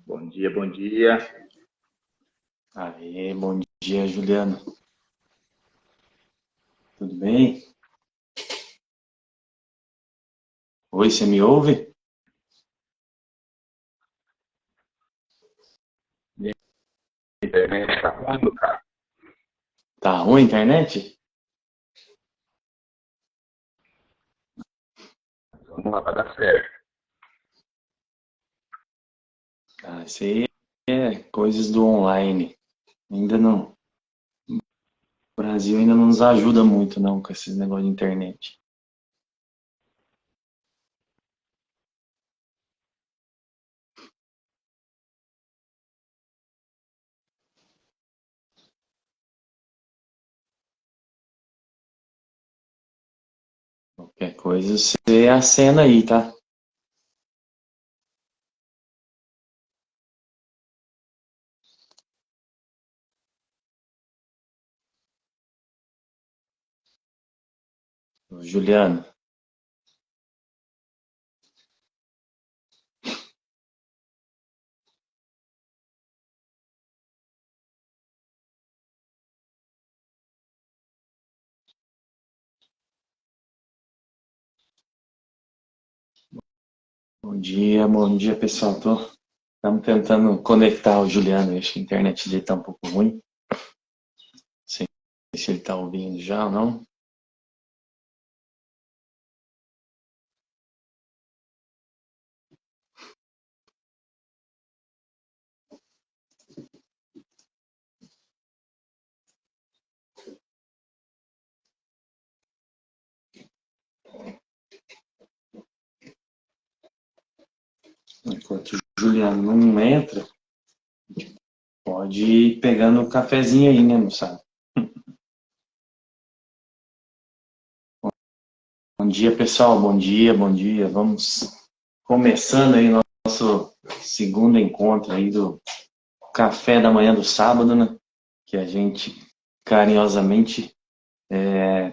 Bom dia, bom dia. Aê, bom dia, Juliano. Tudo bem? Oi, você me ouve? E a internet tá ruim, cara? Tá ruim a internet? Vamos lá, vai dar certo. Ah, isso aí é coisas do online. Ainda não. O Brasil ainda não nos ajuda muito, não, com esses negócios de internet. Qualquer coisa você acena aí, tá? Ô, Juliano, bom dia, pessoal. Estamos tentando conectar o Juliano. Acho que a internet dele tá um pouco ruim. Não sei se ele tá ouvindo já ou não. Enquanto o Juliano não entra, pode ir pegando o cafezinho aí, né, moçada? Bom dia, pessoal. Bom dia, bom dia. Vamos começando aí nosso segundo encontro aí do café da manhã do sábado, né? Que a gente carinhosamente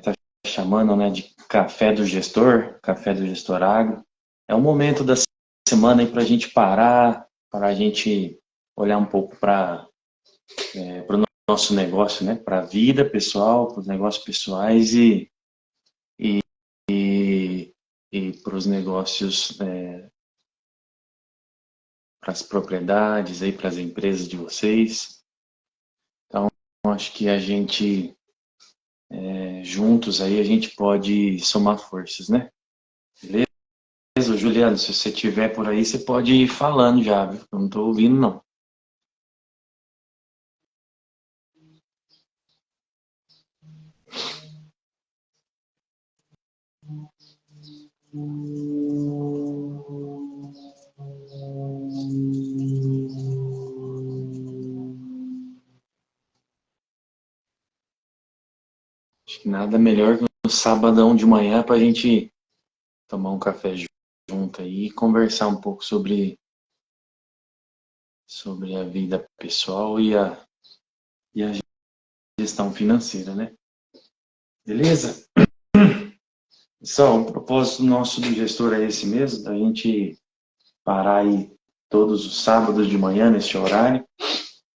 tá chamando, né, de café do gestor agro. É um momento da semana aí para a gente parar, para a gente olhar um pouco para o nosso negócio, né? Para a vida pessoal, para os negócios pessoais e, e para os negócios, para as propriedades, aí, para as empresas de vocês. Então, acho que a gente, juntos, aí, a gente pode somar forças, né? Beleza, Juliano? Se você estiver por aí, você pode ir falando já, viu? Eu não estou ouvindo, não. Acho que nada melhor que no sabadão de manhã para a gente tomar um café junto aí e conversar um pouco sobre a vida pessoal e a gestão financeira, né? Beleza? Pessoal, o propósito nosso do gestor é esse mesmo, da gente parar aí todos os sábados de manhã nesse horário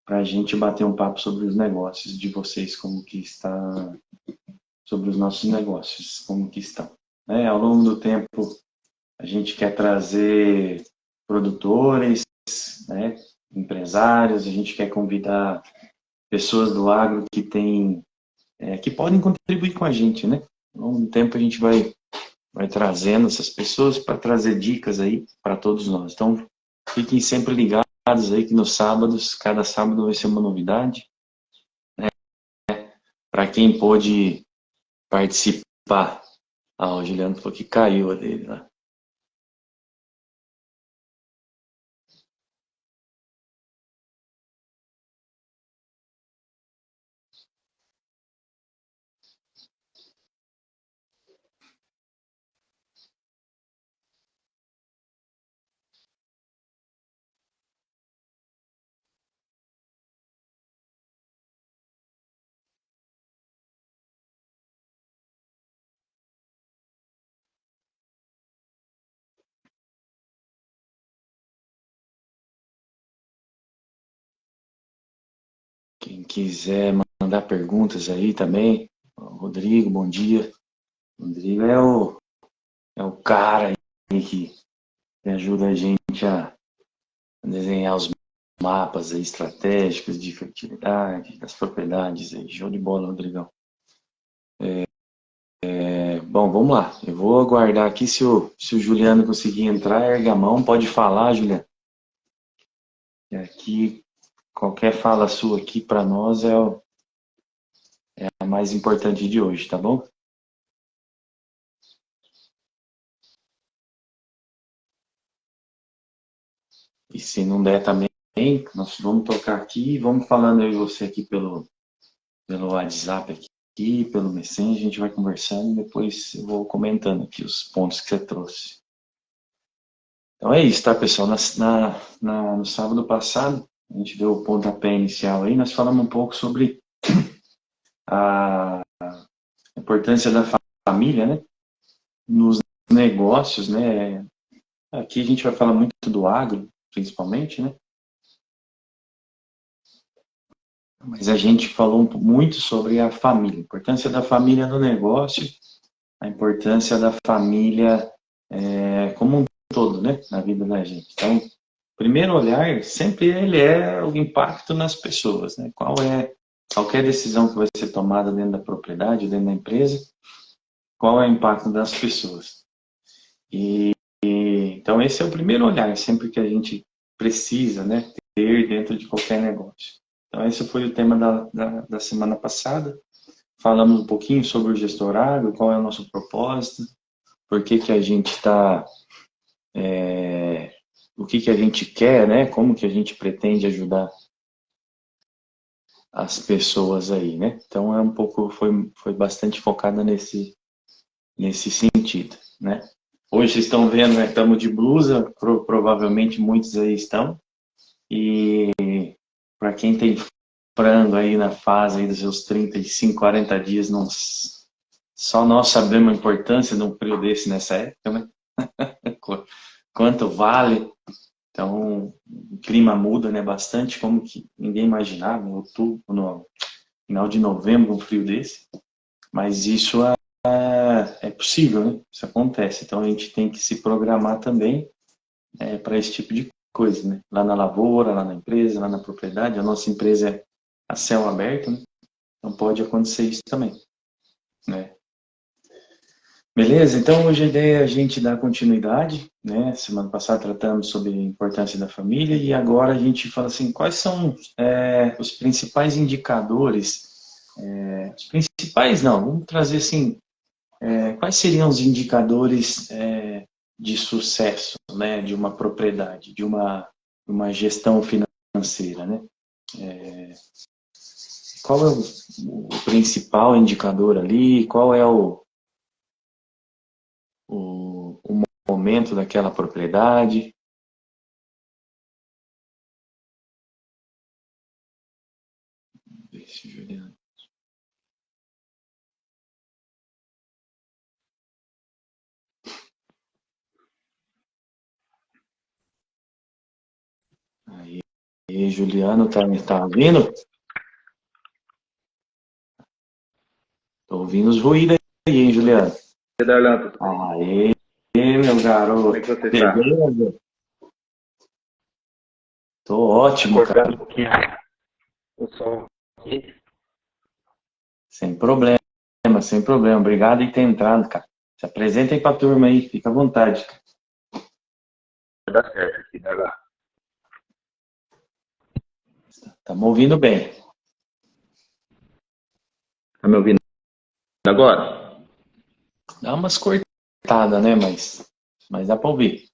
para a gente bater um papo sobre os negócios de vocês, como que está, sobre os nossos negócios, como que estão. Né? Ao longo do tempo, a gente quer trazer produtores, né, empresários, a gente quer convidar pessoas do agro que têm, que podem contribuir com a gente, né? Ao longo do tempo a gente vai trazendo essas pessoas para trazer dicas aí para todos nós. Então, fiquem sempre ligados aí que nos sábados, cada sábado vai ser uma novidade. Para quem pôde participar, o Juliano falou que caiu a dele lá. Quem quiser mandar perguntas aí também. Rodrigo, bom dia. Rodrigo é o cara aí que ajuda a gente a desenhar os mapas aí estratégicos de fertilidade, das propriedades aí. Show de bola, Rodrigão. Bom, vamos lá. Eu vou aguardar aqui se o Juliano conseguir entrar, erga a mão, pode falar, Juliano. E aqui, qualquer fala sua aqui para nós é a mais importante de hoje, tá bom? E se não der também, nós vamos tocar aqui, vamos falando eu e você aqui pelo WhatsApp aqui, pelo Messenger, a gente vai conversando e depois eu vou comentando aqui os pontos que você trouxe. Então é isso, tá, pessoal? No sábado passado, a gente deu o pontapé inicial aí, nós falamos um pouco sobre a importância da família, né? Nos negócios, né? Aqui a gente vai falar muito do agro, principalmente, né? Mas a gente falou muito sobre a família, a importância da família no negócio, a importância da família como um todo, né, na vida da gente. Então, o primeiro olhar, sempre ele é o impacto nas pessoas, né? Qualquer decisão que vai ser tomada dentro da propriedade, dentro da empresa, qual é o impacto das pessoas. Então, esse é o primeiro olhar, sempre que a gente precisa, né, ter dentro de qualquer negócio. Então, esse foi o tema da semana passada. Falamos um pouquinho sobre o gestor agro, qual é o nosso propósito, por que a gente está... o que a gente quer, né? Como que a gente pretende ajudar as pessoas aí, né? Então, foi bastante focada nesse sentido, né? Hoje vocês estão vendo, né, estamos de blusa, provavelmente muitos aí estão. E para quem tem frango aí na fase aí dos seus 35, 40 dias, só nós sabemos a importância de um frio desse nessa época, né? Quanto vale. Então, o clima muda, né, bastante, como que ninguém imaginava, em outubro, no final de novembro, um frio desse. Mas isso é possível, né? Isso acontece. Então, a gente tem que se programar também para esse tipo de coisa, né? Lá na lavoura, lá na empresa, lá na propriedade. A nossa empresa é a céu aberto, né? Então, pode acontecer isso também, né? Beleza? Então, hoje a ideia é a gente dar continuidade, né? Semana passada tratamos sobre a importância da família e agora a gente fala assim, quais são os principais indicadores, os principais não, vamos trazer assim, quais seriam os indicadores de sucesso, né, de uma propriedade, de uma gestão financeira, né? Qual é o principal indicador ali? Qual é o momento daquela propriedade? Deixa eu ver. Aí, Juliano, tá ouvindo? Tô ouvindo os ruídos aí, hein, Juliano? E Darlan, Aí, meu garoto. como é que você está? Beleza? Tô ótimo, cara. Cortando um pouquinho o som aqui. Sem problema, sem problema. Obrigado por ter entrado, cara. Se apresenta aí pra turma aí, fica à vontade. Vai dar certo aqui, Darlan. Estamos ouvindo bem. Tá me ouvindo agora? Dá umas cortadas, né? Mas dá pra ouvir.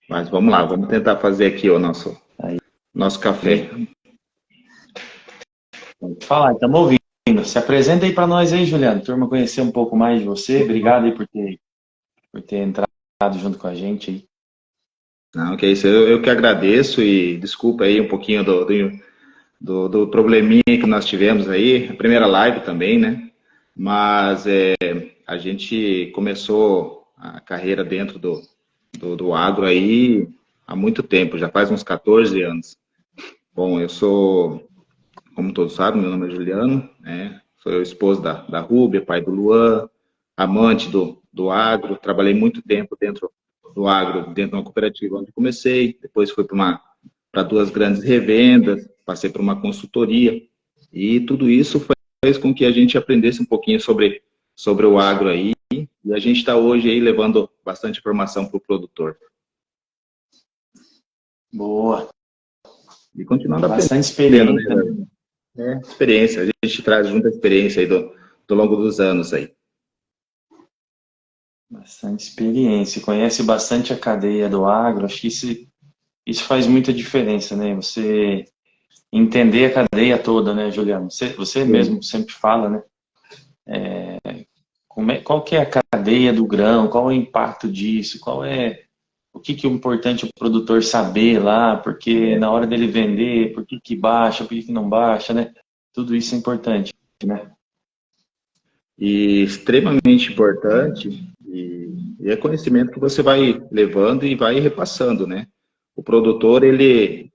Mas vamos lá, vamos tentar fazer aqui o nosso café. Pode falar, estamos ouvindo. Se apresenta aí para nós aí, Juliano. Turma, conhecer um pouco mais de você. Obrigado aí por ter entrado junto com a gente aí. Não, que é isso. Eu que agradeço e desculpa aí um pouquinho do probleminha que nós tivemos aí. A primeira live também, né? Mas a gente começou a carreira dentro do agro aí há muito tempo, já faz uns 14 anos. Bom, eu sou como todos sabem, meu nome é Juliano, né? Sou o esposo da Rúbia, pai do Luan, amante do agro. Trabalhei muito tempo dentro do agro, dentro de uma cooperativa onde comecei. Depois fui para duas grandes revendas, passei por uma consultoria. E tudo isso fez com que a gente aprendesse um pouquinho sobre o agro aí. E a gente está hoje aí levando bastante informação para o produtor. Boa. E continuando Bastante aprendendo, experiência, né? né? Experiência. A gente traz muita experiência aí do longo dos anos aí. Bastante experiência. Conhece bastante a cadeia do agro. Acho que isso faz muita diferença, né? Você entender a cadeia toda, né, Juliano? Você mesmo sempre fala, né? Qual que é a cadeia do grão? Qual é o impacto disso? O que é importante o produtor saber lá? Porque na hora dele vender, por que baixa, por que não baixa, né? Tudo isso é importante, né? E extremamente importante, e é conhecimento que você vai levando e vai repassando, né? O produtor, ele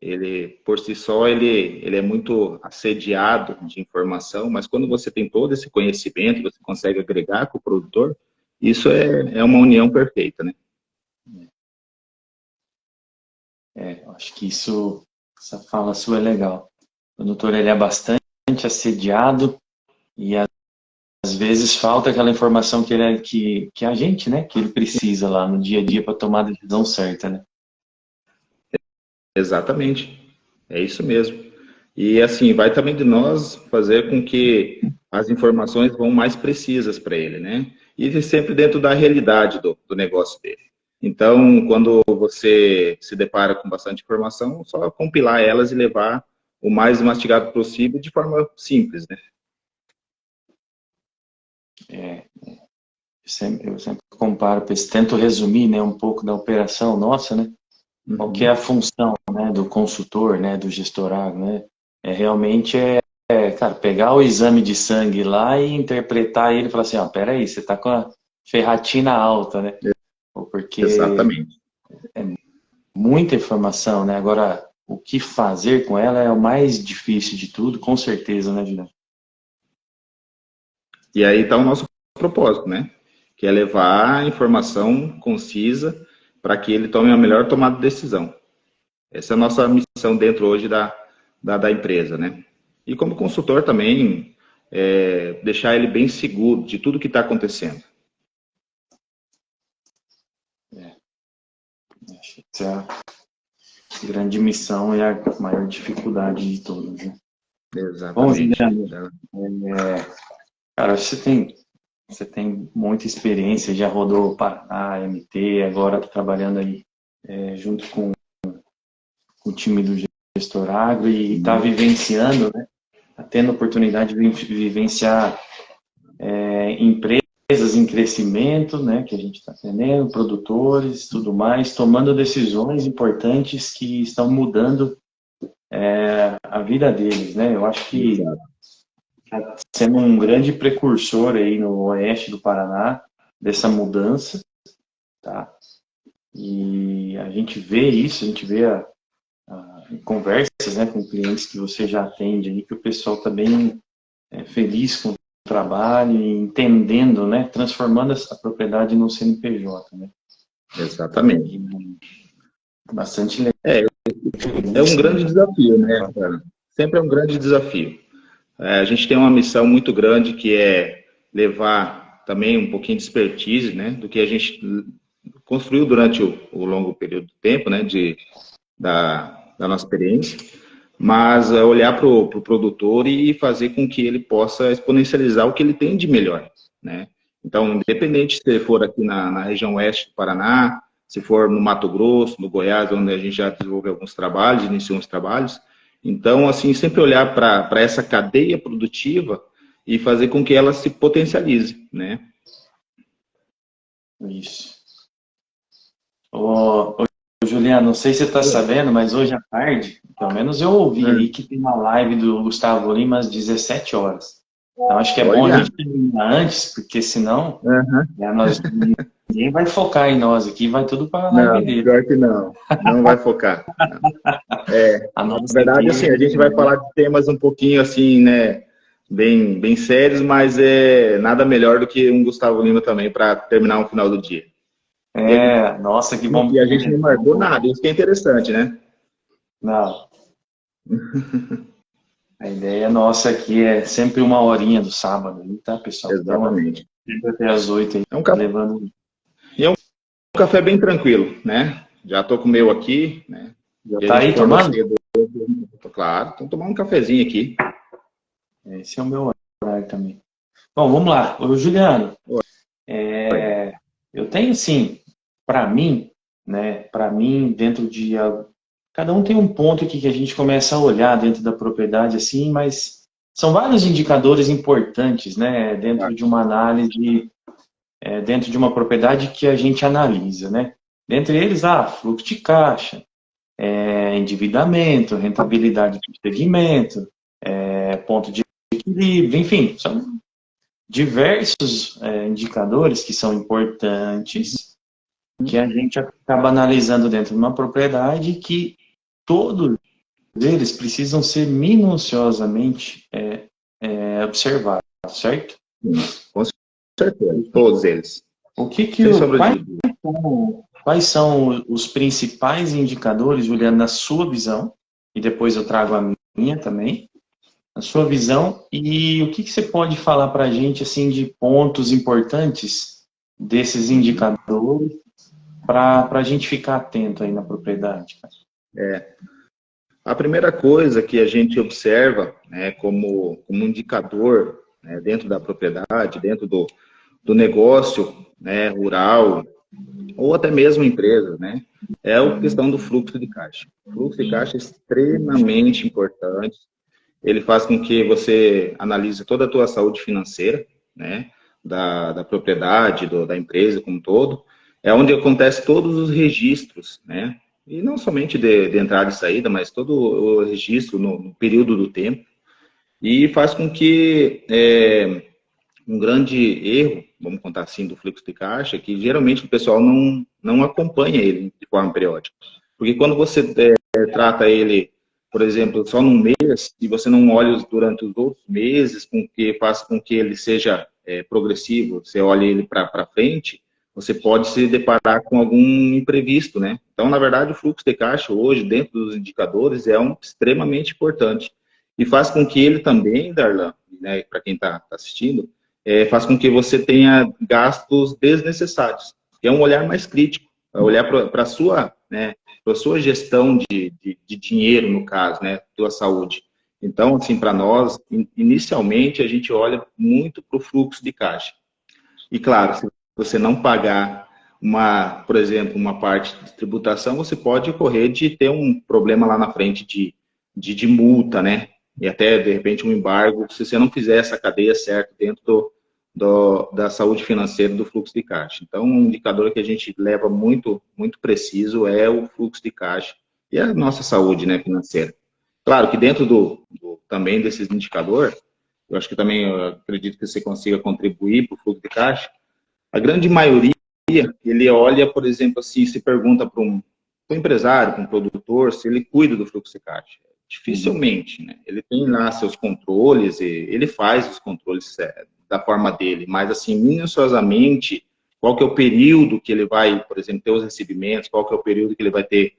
por si só, ele é muito assediado de informação, mas quando você tem todo esse conhecimento, você consegue agregar com o produtor, isso é uma união perfeita, né? Eu acho que essa fala sua é legal. O produtor, ele é bastante assediado e às vezes falta aquela informação que a gente, né, que ele precisa lá no dia a dia para tomar a decisão certa, né? Exatamente. É isso mesmo. E assim, vai também de nós fazer com que as informações vão mais precisas para ele, né? E sempre dentro da realidade do negócio dele. Então, quando você se depara com bastante informação, só compilar elas e levar o mais mastigado possível de forma simples, né? Eu sempre comparo, tento resumir, né, um pouco da operação nossa, né? Qual que é a função, né, do consultor, né, do gestor agro, né? Realmente cara, pegar o exame de sangue lá e interpretar ele e falar assim, ó, peraí, você tá com a ferratina alta, né? Porque Exatamente. é muita informação, né? Agora, o que fazer com ela é o mais difícil de tudo, com certeza, né, Juliano? E aí está o nosso propósito, né? Que é levar a informação concisa para que ele tome a melhor tomada de decisão. Essa é a nossa missão dentro hoje da empresa, né? E como consultor também, deixar ele bem seguro de tudo que está acontecendo. Essa é a grande missão e a maior dificuldade de todas, né? Bom, Exatamente. Juliano, cara, você tem muita experiência, já rodou Paraná, MT, agora está trabalhando aí junto com o time do Gestor Agro e está vivenciando, né? Está tendo a oportunidade de vivenciar empresas em crescimento, né? Que a gente está tendo, produtores, tudo mais, tomando decisões importantes que estão mudando a vida deles, né? Eu acho que está sendo um grande precursor aí no oeste do Paraná dessa mudança, tá? E a gente vê isso, a gente vê conversas, né, com clientes que você já atende aí, que o pessoal está bem feliz com o trabalho e entendendo, né, transformando a propriedade no CNPJ, né? Exatamente. Bastante legal. É um grande desafio, né, cara? Sempre é um grande desafio. A gente tem uma missão muito grande que é levar também um pouquinho de expertise, né, do que a gente construiu durante o longo período de tempo, né, da nossa experiência, mas olhar para o produtor e fazer com que ele possa exponencializar o que ele tem de melhor, né? Então, independente se for aqui na região oeste do Paraná, se for no Mato Grosso, no Goiás, onde a gente já desenvolveu alguns trabalhos, iniciou uns trabalhos, então, assim, sempre olhar para essa cadeia produtiva e fazer com que ela se potencialize, né? Isso. Ô, Juliano, não sei se você está sabendo, mas hoje à tarde, pelo menos eu ouvi aí que tem uma live do Gustavo Lima às 17 horas. Então acho que é bom a Olha. gente terminar antes, porque senão Uhum. nós ninguém vai focar em nós aqui, vai tudo para a live Não, dele. pior que não. Não vai focar. Não. A Na nossa verdade, assim, a aqui, gente vai falar de temas um pouquinho assim, né, bem sérios, mas é nada melhor do que um Gustavo Lima também para terminar um final do dia. nossa, que bom. E a gente não marcou nada, isso que é interessante, né? Não, a ideia nossa aqui é sempre uma horinha do sábado, tá, pessoal? Então, Exatamente. sempre até as 8 aí, É um café, levando. e é um café bem tranquilo, né? Já tô com o meu aqui, né? Já E a tá gente aí acordou tomando? cedo, claro, então tomar um cafezinho aqui. Esse é o meu horário também. Bom, vamos lá. Ô, Juliano, Oi. eu tenho assim, para mim, né? Para mim, dentro de cada um tem um ponto aqui que a gente começa a olhar dentro da propriedade, assim, mas são vários indicadores importantes, né? Dentro de uma análise, dentro de uma propriedade que a gente analisa, né? Dentre eles, fluxo de caixa, endividamento, rentabilidade do segmento, ponto de equilíbrio, enfim, são diversos indicadores que são importantes que a gente acaba analisando dentro de uma propriedade que todos eles precisam ser minuciosamente observados, certo? Com certeza, todos eles. O que que Sem sombra quais de dúvida. quais são os principais indicadores, Juliano, na sua visão? E depois eu trago a minha também, na sua visão, e o que que você pode falar para a gente assim de pontos importantes desses indicadores para a gente ficar atento aí na propriedade, cara? A primeira coisa que a gente observa, né, como indicador, né, dentro da propriedade, dentro do negócio, né, rural, ou até mesmo empresa, né, é a questão do fluxo de caixa. O fluxo de caixa é extremamente importante. Ele faz com que você analise toda a tua saúde financeira, né, da propriedade, da empresa como um todo. É onde acontece todos os registros, né, e não somente de entrada e saída, mas todo o registro no período do tempo. E faz com que um grande erro, vamos contar assim, do fluxo de caixa, que geralmente o pessoal não acompanha ele de forma periódica. Porque quando você trata ele, por exemplo, só num mês, e você não olha durante os outros meses, com que faz com que ele seja progressivo, você olha ele para frente, você pode se deparar com algum imprevisto, né? Então, na verdade, o fluxo de caixa hoje, dentro dos indicadores, é extremamente importante. E faz com que ele também, Darlan, né, para quem está assistindo, faz com que você tenha gastos desnecessários. É um olhar mais crítico, é olhar para a sua, né, para sua gestão de dinheiro, no caso, né, tua saúde. Então, assim, para nós, inicialmente, a gente olha muito para o fluxo de caixa. E, claro, se você não pagar por exemplo, uma parte de tributação, você pode correr de ter um problema lá na frente de multa, né? E até, de repente, um embargo, se você não fizer essa cadeia certa dentro da saúde financeira do fluxo de caixa. Então, um indicador que a gente leva muito, muito preciso é o fluxo de caixa e a nossa saúde, né, financeira. Claro que dentro também desses indicadores, eu acho que também eu acredito que você consiga contribuir para o fluxo de caixa. A grande maioria, ele olha, por exemplo, assim, se pergunta para um empresário, para um produtor, se ele cuida do fluxo de caixa. Dificilmente, né? Ele tem lá seus controles, ele faz os controles da forma dele, mas assim, minuciosamente, qual que é o período que ele vai, por exemplo, ter os recebimentos, qual que é o período que ele vai ter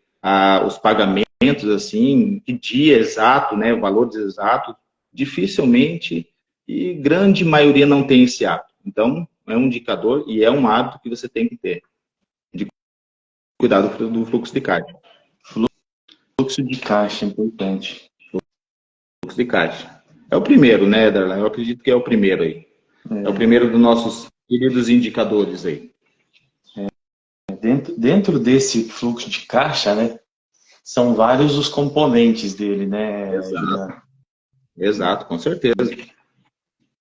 os pagamentos, assim, que dia exato, né, valores exatos, dificilmente e grande maioria não tem esse hábito. Então, é um indicador e é um hábito que você tem que ter, de cuidar do fluxo de caixa. Fluxo de caixa, importante. Fluxo de caixa. É o primeiro, né, Darlan? Eu acredito que é o primeiro aí. É o primeiro dos nossos queridos indicadores aí. Dentro desse fluxo de caixa, né, são vários os componentes dele, né, Exato, Juliano? exato, com certeza.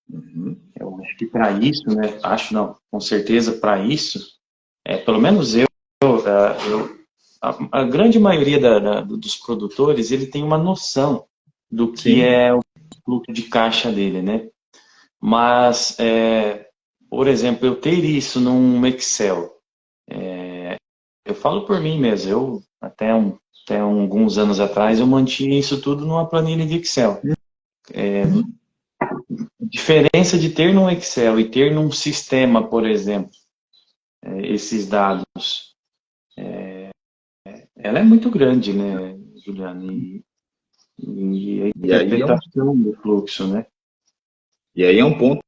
Uhum. Eu acho que para isso, né, acho não, com certeza para isso, pelo menos a grande maioria dos produtores, ele tem uma noção do que Sim, é o fluxo de caixa dele, né? Mas, por exemplo, eu ter isso num Excel Eu falo por mim mesmo, até alguns anos atrás eu mantinha isso tudo numa planilha de Excel. A diferença de ter num Excel e ter num sistema, por exemplo, esses dados, ela é muito grande, né, Juliana? E a E aí é um, interpretação do fluxo, né? e aí é um ponto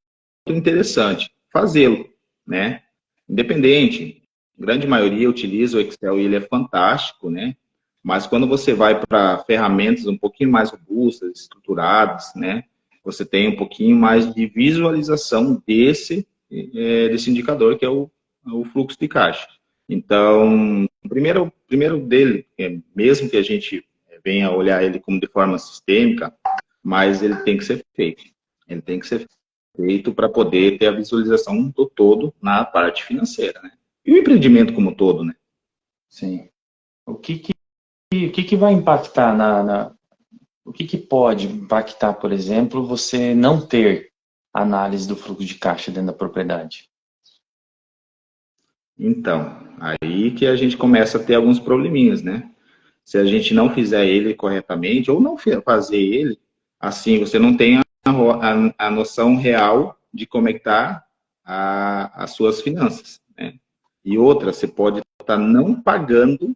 interessante, fazê-lo, né? Independente, a grande maioria utiliza o Excel e ele é fantástico, né? Mas quando você vai para ferramentas um pouquinho mais robustas, estruturadas, né? Você tem um pouquinho mais de visualização desse indicador que é o fluxo de caixa. Então, o primeiro dele, mesmo que a gente venha olhar ele como de forma sistêmica, mas ele tem que ser feito. Ele tem que ser feito para poder ter a visualização do todo na parte financeira, né? E o empreendimento como um todo, né? Sim. O que que vai impactar o que que pode impactar, por exemplo, você não ter análise do fluxo de caixa dentro da propriedade? Então, aí que a gente começa a ter alguns probleminhas, né? Se a gente não fizer ele corretamente, ou não fazer ele, assim, você não tem a noção real de como é que está as suas finanças, né? E outra, você pode estar não pagando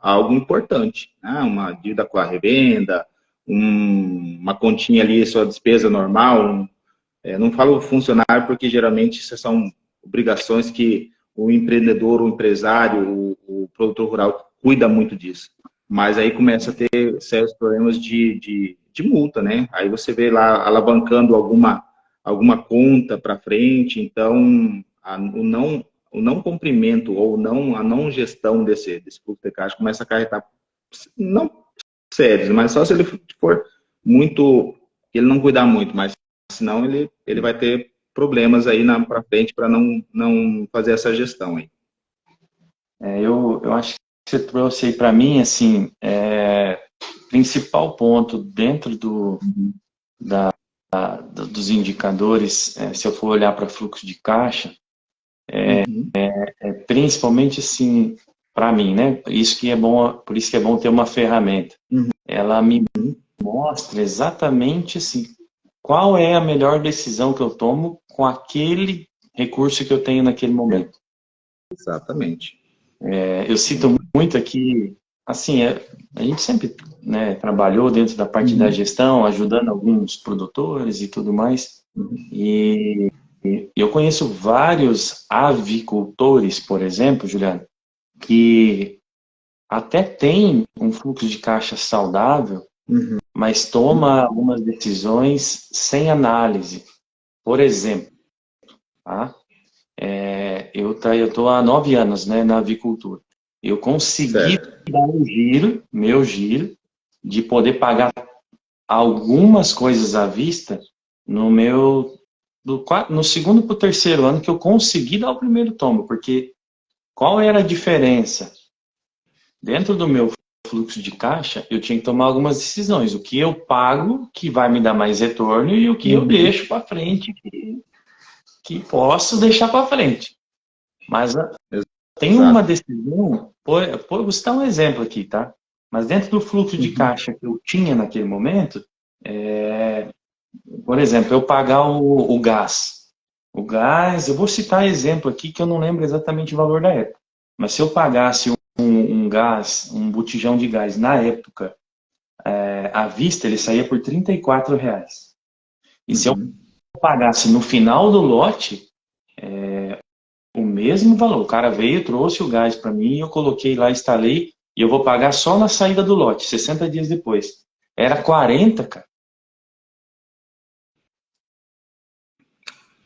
algo importante, né? Uma dívida com a revenda, uma continha ali, sua despesa normal. Não falo funcionário porque geralmente essas são obrigações que o empreendedor, o empresário, o produtor rural cuida muito disso. Mas aí começa a ter sérios problemas de multa, né? Aí você vê lá alavancando alguma conta para frente, então o não cumprimento ou a não gestão desse fluxo de caixa começa a acarretar, não sérios, mas só se ele for muito, ele não cuidar muito, mas senão ele vai ter problemas aí para frente para não fazer essa gestão aí. Eu acho que você trouxe aí para mim, assim, principal ponto dentro dos indicadores, se eu for olhar para fluxo de caixa, Uhum. principalmente assim, para mim, né? Por isso que é bom ter uma ferramenta. Uhum. Ela me mostra exatamente assim, qual é a melhor decisão que eu tomo com aquele recurso que eu tenho naquele momento. Exatamente. Eu cito muito aqui, assim, a gente sempre, né, trabalhou dentro da parte da Uhum. gestão, ajudando alguns produtores e tudo mais, Uhum. e eu conheço vários avicultores, por exemplo, Juliano, que até tem um fluxo de caixa saudável, Uhum. mas toma algumas decisões sem análise. Por exemplo, tá? Eu estou há 9 anos, né, na avicultura. Eu consegui Certo. dar meu giro, de poder pagar algumas coisas à vista no segundo para o terceiro ano que eu consegui dar o primeiro tombo, porque qual era a diferença? Dentro do meu fluxo de caixa, eu tinha que tomar algumas decisões. O que eu pago, que vai me dar mais retorno, e o que eu Uhum. deixo para frente, que posso deixar para frente. Mas tem uma Exato. decisão, vou citar um exemplo aqui, tá? Mas dentro do fluxo de Uhum. caixa que eu tinha naquele momento, por exemplo, eu pagar o gás. O gás, eu vou citar exemplo aqui que eu não lembro exatamente o valor da época. Mas se eu pagasse um gás, um botijão de gás na época, à vista, ele saía por R$ 34. E se eu Uhum. pagasse no final do lote, o mesmo valor. O cara veio, trouxe o gás para mim, eu coloquei lá, instalei, e eu vou pagar só na saída do lote, 60 dias depois. Era 40, cara.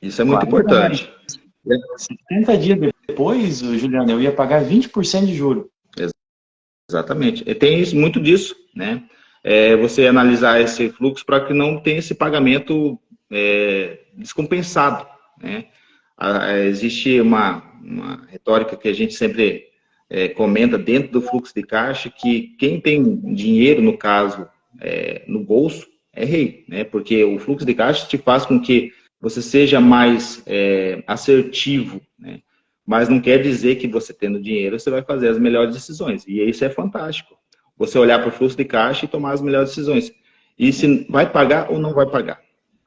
Isso é muito 40 reais. importante. 60 dias depois, Juliano, eu ia pagar 20% de juro. Exatamente. E tem muito disso, né? Você analisar esse fluxo para que não tenha esse pagamento descompensado, né? Existe uma retórica que a gente sempre comenta dentro do fluxo de caixa que quem tem dinheiro, no caso, no bolso, é rei, né? Porque o fluxo de caixa te faz com que você seja mais assertivo, né? mas não quer dizer que você tendo dinheiro, você vai fazer as melhores decisões. E isso é fantástico. Você olhar para o fluxo de caixa e tomar as melhores decisões. E se vai pagar ou não vai pagar.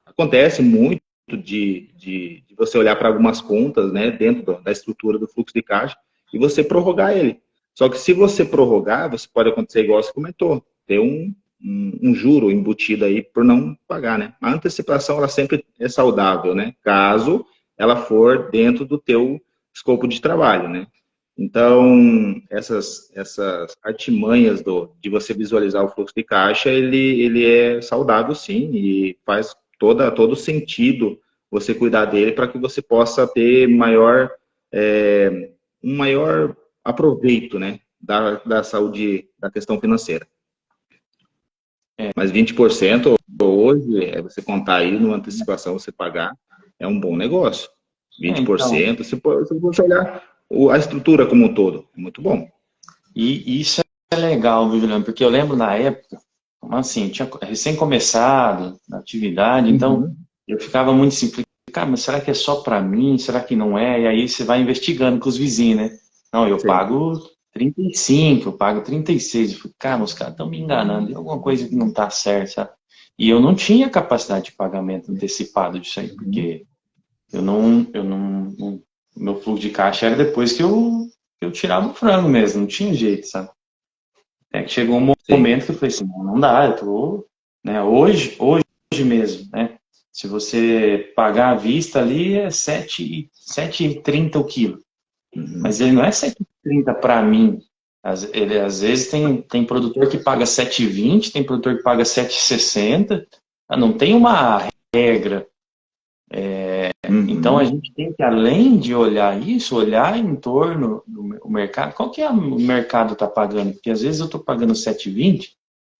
Acontece muito de você olhar para algumas contas, né, dentro da estrutura do fluxo de caixa e você prorrogar ele. Só que se você prorrogar, você pode acontecer igual você comentou, ter um juro embutido aí por não pagar, né? A antecipação, ela sempre é saudável, né? Caso ela for dentro do teu escopo de trabalho, né? Então, essas artimanhas de você visualizar o fluxo de caixa, ele é saudável sim, e faz todo sentido você cuidar dele para que você possa ter um maior aproveito, né, da saúde, da questão financeira. Mas 20% hoje, você contar aí numa antecipação, você pagar, é um bom negócio. 20%, se você olhar a estrutura como um todo, é muito bom. E isso é legal, viu, Juliano? Porque eu lembro na época, assim, tinha recém começado na atividade, então eu ficava muito assim, cara, mas será que é só para mim? Será que não é? E aí você vai investigando com os vizinhos, né? Não, eu pago 35, eu pago 36. Eu falei, cara, os caras estão me enganando, tem alguma coisa que não está certa, sabe? E eu não tinha capacidade de pagamento antecipado disso aí, porque meu fluxo de caixa era depois que eu tirava o frango mesmo, não tinha jeito, sabe? É que chegou um momento que eu falei assim, não dá, eu tô, né, hoje mesmo, né? Se você pagar à vista ali é 7,30 o quilo. Mas ele não é 7,30 para mim. Às vezes tem produtor que paga 7,20, tem produtor que paga 7,60. Não tem uma regra. Então a gente tem que, além de olhar isso, olhar em torno do mercado. Qual que é o mercado está pagando? Porque às vezes eu estou pagando 7,20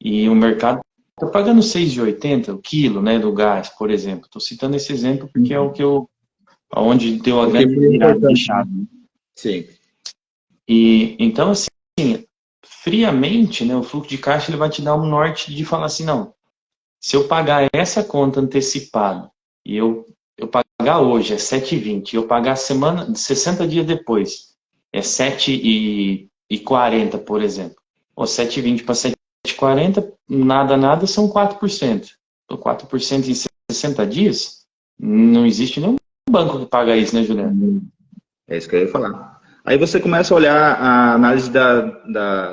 e o mercado está pagando 6,80 o quilo, né, do gás, por exemplo. Estou citando esse exemplo porque é o que onde deu a grande virada de chave. Sim. E então assim, friamente, né, o fluxo de caixa ele vai te dar um norte de falar assim, não, se eu pagar essa conta antecipada e eu pagar hoje é 7,20, eu pagar 60 dias depois é 7,40, por exemplo. Ou 7,20 para 7,40, nada, são 4%. Ou 4% em 60 dias, não existe nenhum banco que paga isso, né, Juliano? É isso que eu ia falar. Aí você começa a olhar a análise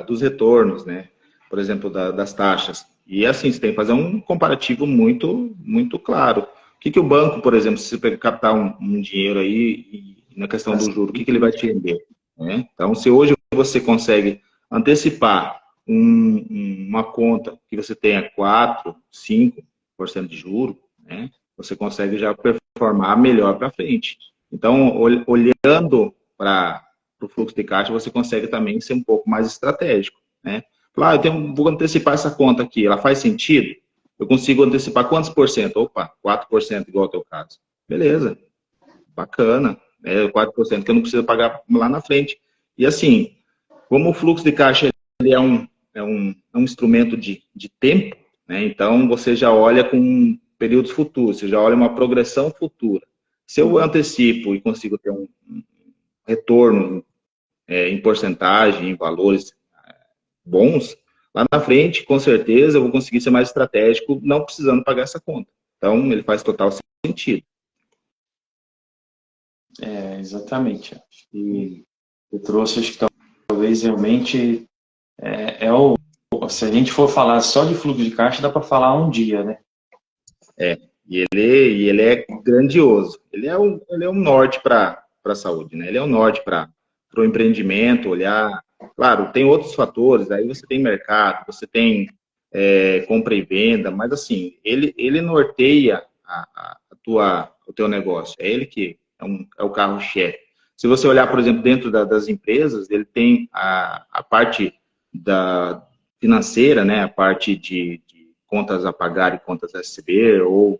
dos retornos, né? Por exemplo, das taxas. E assim, você tem que fazer um comparativo muito, muito claro. O que o banco, por exemplo, se você captar um dinheiro aí, na questão do juro, o que ele vai te render? Né? Então, se hoje você consegue antecipar uma conta que você tenha 4, 5% de juro, né? Você consegue já performar melhor para frente. Então, olhando para o fluxo de caixa, você consegue também ser um pouco mais estratégico, né? Claro, vou antecipar essa conta aqui, ela faz sentido? Eu consigo antecipar quantos por cento? Opa, 4% igual ao teu caso. Beleza, bacana. 4% que eu não preciso pagar lá na frente. E assim, como o fluxo de caixa ele é um instrumento de tempo, né? Então você já olha com períodos futuros, você já olha uma progressão futura. Se eu antecipo e consigo ter um retorno em porcentagem, em valores bons, lá na frente, com certeza, eu vou conseguir ser mais estratégico, não precisando pagar essa conta. Então, ele faz total sentido. Exatamente. E eu trouxe, acho que talvez realmente se a gente for falar só de fluxo de caixa, dá para falar um dia, né? E ele é grandioso. Ele é um norte para a saúde, né? Ele é um norte para o empreendimento, olhar. Claro, tem outros fatores, aí você tem mercado, você tem compra e venda, mas assim, ele norteia o teu negócio. É ele que é o carro-chefe. Se você olhar, por exemplo, dentro das empresas, ele tem a parte financeira, né? A parte de contas a pagar e contas a receber, ou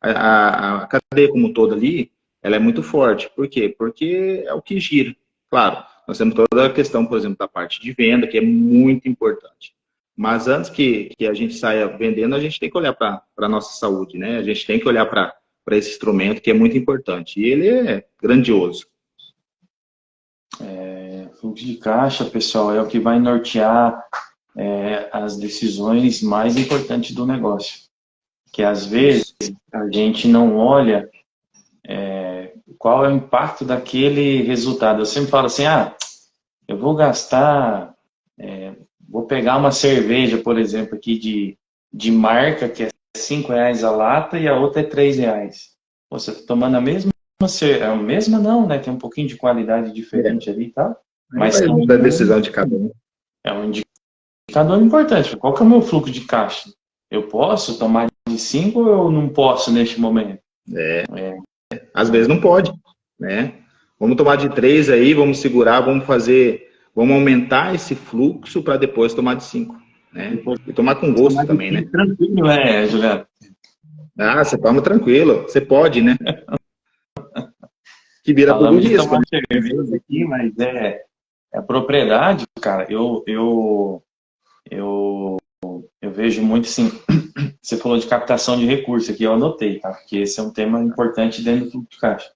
a cadeia como um todo ali, ela é muito forte. Por quê? Porque é o que gira. Claro, nós temos toda a questão, por exemplo, da parte de venda, que é muito importante. Mas antes que a gente saia vendendo, a gente tem que olhar para a nossa saúde, né? A gente tem que olhar para esse instrumento que é muito importante. E ele é grandioso. fluxo de caixa, pessoal, é o que vai nortear as decisões mais importantes do negócio. Que às vezes a gente não olha qual é o impacto daquele resultado. Eu sempre falo assim, eu vou gastar, vou pegar uma cerveja, por exemplo, aqui de marca, que é R$ 5 a lata, e a outra é R$ 3. Você está tomando a mesma não, né? Tem um pouquinho de qualidade diferente ali e tal. Mas Vai da decisão de cada um. é um indicador importante. Qual que é o meu fluxo de caixa? Eu posso tomar de 5 ou eu não posso neste momento? Às vezes não pode, né? Vamos tomar de 3 aí, vamos segurar, vamos aumentar esse fluxo para depois tomar de 5, né? E tomar com gosto também, né? Tranquilo, Juliano? Você toma tranquilo, você pode, né? Que vira tudo Falamos de risco, tomar né? cerveja aqui, mas propriedade, cara, eu vejo muito assim, você falou de captação de recursos aqui, eu anotei, tá? Porque esse é um tema importante dentro do fluxo de caixa.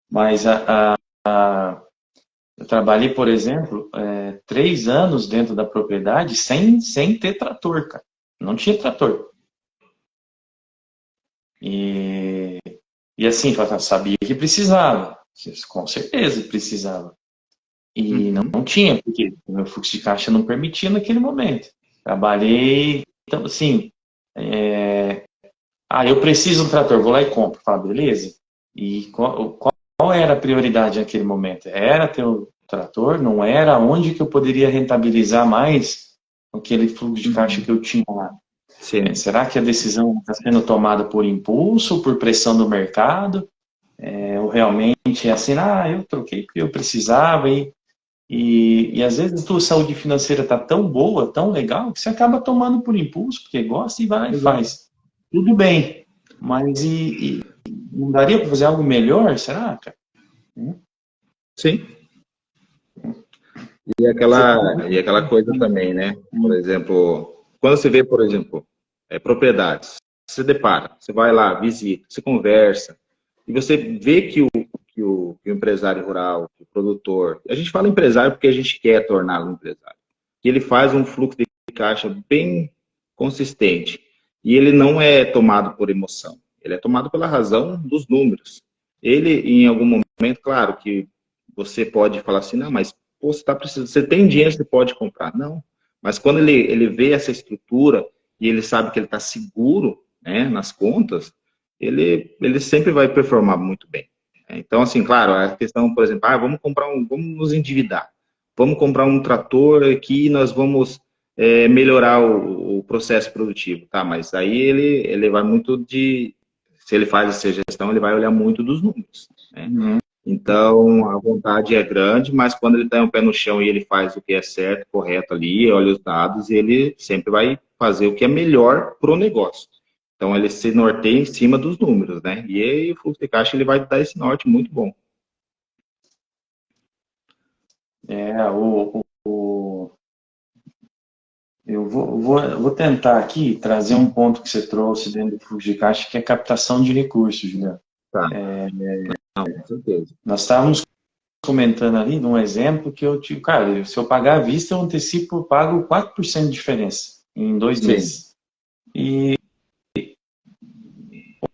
Mas eu trabalhei, por exemplo, 3 anos dentro da propriedade sem ter trator, cara. Não tinha trator. E assim, eu sabia que precisava. Com certeza precisava. E não tinha, porque o meu fluxo de caixa não permitia naquele momento. Trabalhei, então assim, eu preciso de um trator, vou lá e compro. Fala, beleza. E qual era a prioridade naquele momento? Era ter o trator? Não era? Onde que eu poderia rentabilizar mais aquele fluxo de caixa que eu tinha lá? Será que a decisão está sendo tomada por impulso, por pressão do mercado? Ou realmente é assim, eu troquei porque eu precisava e às vezes a tua saúde financeira está tão boa, tão legal, que você acaba tomando por impulso, porque gosta e vai lá e faz. Tudo bem, mas não daria para fazer algo melhor, será, cara? Sim. E aquela coisa também, né? Por exemplo, quando você vê, por exemplo, propriedades, você depara, você vai lá, visita, você conversa, e você vê que o empresário rural, o produtor, a gente fala empresário porque a gente quer torná-lo um empresário, que ele faz um fluxo de caixa bem consistente, e ele não é tomado por emoção, ele é tomado pela razão dos números. Ele, em algum momento, claro que você pode falar assim, não, mas pô, você tá precisando, você tem dinheiro, você pode comprar. Não. Mas quando ele vê essa estrutura e ele sabe que ele está seguro, né, nas contas, ele sempre vai performar muito bem. Então, assim, claro, a questão, por exemplo, vamos nos endividar. Vamos comprar um trator aqui e nós vamos melhorar o processo produtivo. Tá, mas aí ele vai muito se ele faz essa gestão, ele vai olhar muito dos números. Né? Então, a vontade é grande, mas quando ele tem o pé no chão e ele faz o que é certo, correto ali, olha os dados, ele sempre vai fazer o que é melhor para o negócio. Então, ele se norteia em cima dos números, né? E aí, o fluxo de caixa ele vai dar esse norte muito bom. Eu vou tentar aqui trazer um ponto que você trouxe dentro do fluxo de caixa, que é captação de recursos, Juliano. Tá. Não, com certeza. Nós estávamos comentando ali num exemplo que eu tive, cara, se eu pagar à vista, eu antecipo, eu pago 4% de diferença em 2 meses. E,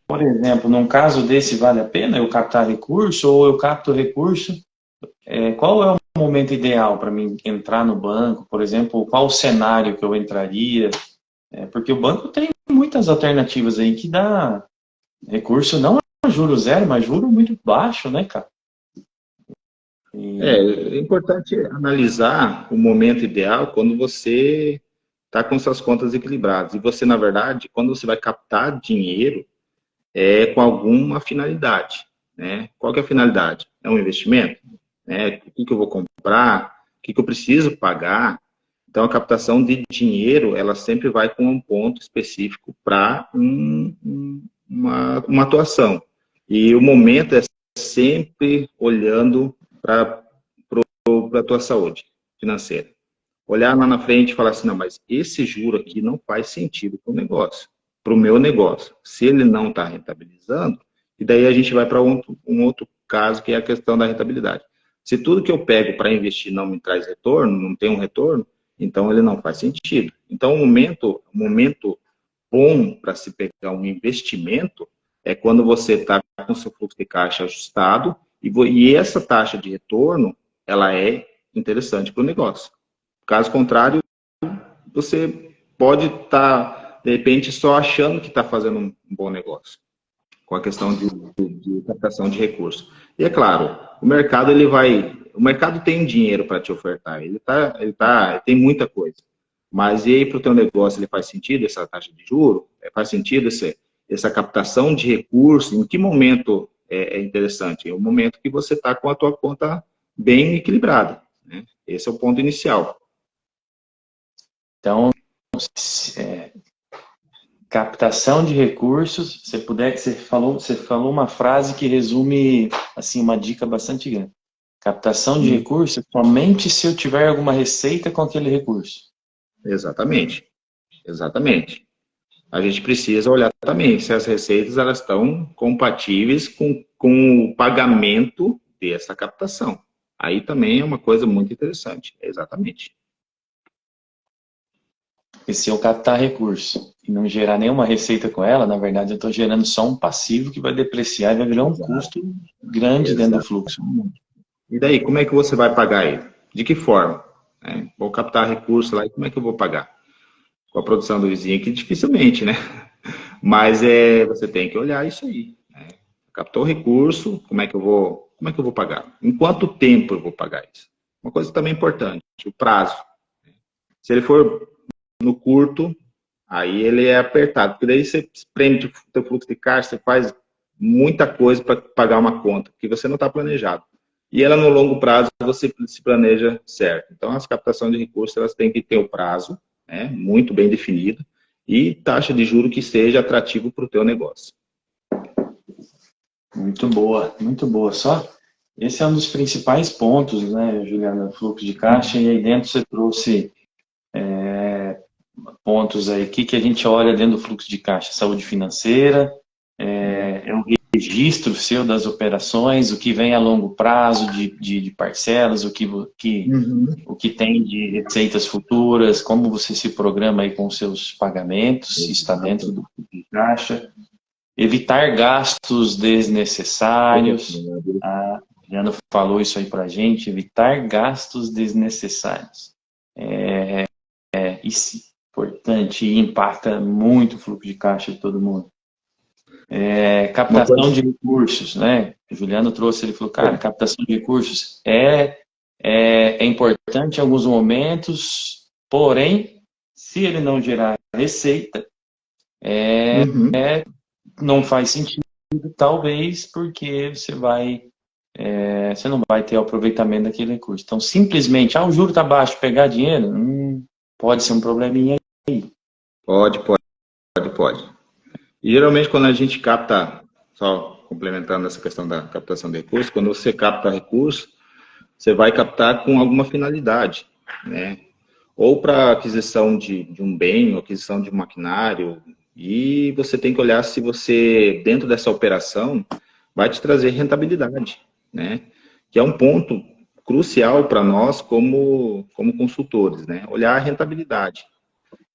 por exemplo, num caso desse, vale a pena eu captar recurso ou eu capto recurso? Qual é o momento ideal para mim entrar no banco, por exemplo? Qual o cenário que eu entraria? Porque o banco tem muitas alternativas aí que dá recurso não a juro zero, mas juro muito baixo, né, cara? É importante analisar o momento ideal quando você está com suas contas equilibradas. E você, na verdade, quando você vai captar dinheiro, é com alguma finalidade. Né? Qual que é a finalidade? É um investimento? Né? O que eu vou comprar? O que eu preciso pagar? Então, a captação de dinheiro, ela sempre vai com um ponto específico para uma atuação. E o momento é sempre olhando para a tua saúde financeira. Olhar lá na frente e falar assim, não, mas esse juro aqui não faz sentido para o negócio, para o meu negócio. Se ele não está rentabilizando, e daí a gente vai para um outro caso, que é a questão da rentabilidade. Se tudo que eu pego para investir não me traz retorno, não tem um retorno, então ele não faz sentido. Então, o momento bom para se pegar um investimento é quando você está com seu fluxo de caixa ajustado e essa taxa de retorno, ela é interessante para o negócio. Caso contrário, você pode estar, de repente, só achando que está fazendo um bom negócio com a questão de captação de recursos. E é claro, o mercado tem dinheiro para te ofertar, ele tem muita coisa. Mas e aí para o teu negócio ele faz sentido essa taxa de juros? Faz sentido essa captação de recursos? Em que momento é interessante? É o momento que você está com a tua conta bem equilibrada, né? Esse é o ponto inicial. Então, captação de recursos, você falou uma frase que resume assim uma dica bastante grande. Captação de recursos somente se eu tiver alguma receita com aquele recurso. Exatamente. A gente precisa olhar também se as receitas elas estão compatíveis com o pagamento dessa captação. Aí também é uma coisa muito interessante. Exatamente. E se eu captar recurso e não gerar nenhuma receita com ela, na verdade eu estou gerando só um passivo que vai depreciar e vai virar um custo grande dentro do fluxo. E daí, como é que você vai pagar ele? De que forma? Vou captar recurso lá e como é que eu vou pagar? Com a produção do vizinho aqui, dificilmente, né? Mas você tem que olhar isso aí. Né? Captou o recurso, como é que eu vou pagar? Em quanto tempo eu vou pagar isso? Uma coisa também importante, o prazo. Se ele for no curto, aí ele é apertado, porque daí você prende o seu fluxo de caixa, você faz muita coisa para pagar uma conta, que você não está planejado. E ela no longo prazo você se planeja certo. Então as captações de recursos elas têm que ter o prazo, né, muito bem definido, e taxa de juro que seja atrativo para o teu negócio. Muito boa, muito boa. Só esse é um dos principais pontos, né, Juliana, fluxo de caixa, e aí dentro você trouxe pontos aí, o que a gente olha dentro do fluxo de caixa? Saúde financeira, é um registro seu das operações, o que vem a longo prazo de parcelas, o que tem de receitas futuras, como você se programa aí com os seus pagamentos, se está dentro do fluxo de caixa. Evitar gastos desnecessários. A Diana falou isso aí para a gente, evitar gastos desnecessários. Isso é importante e impacta muito o fluxo de caixa de todo mundo. Captação de recursos, né? O Juliano trouxe, ele falou, cara, captação de recursos é importante em alguns momentos, porém, se ele não gerar receita, não faz sentido, talvez, porque você não vai ter o aproveitamento daquele recurso. Então, simplesmente, o juro está baixo, pegar dinheiro, pode ser um probleminha aí. Pode. E geralmente quando a gente capta, só complementando essa questão da captação de recursos, quando você capta recursos, você vai captar com alguma finalidade, né? Ou para aquisição de um bem, ou aquisição de um maquinário, e você tem que olhar se você, dentro dessa operação, vai te trazer rentabilidade, né? Que é um ponto crucial para nós como consultores, né? Olhar a rentabilidade.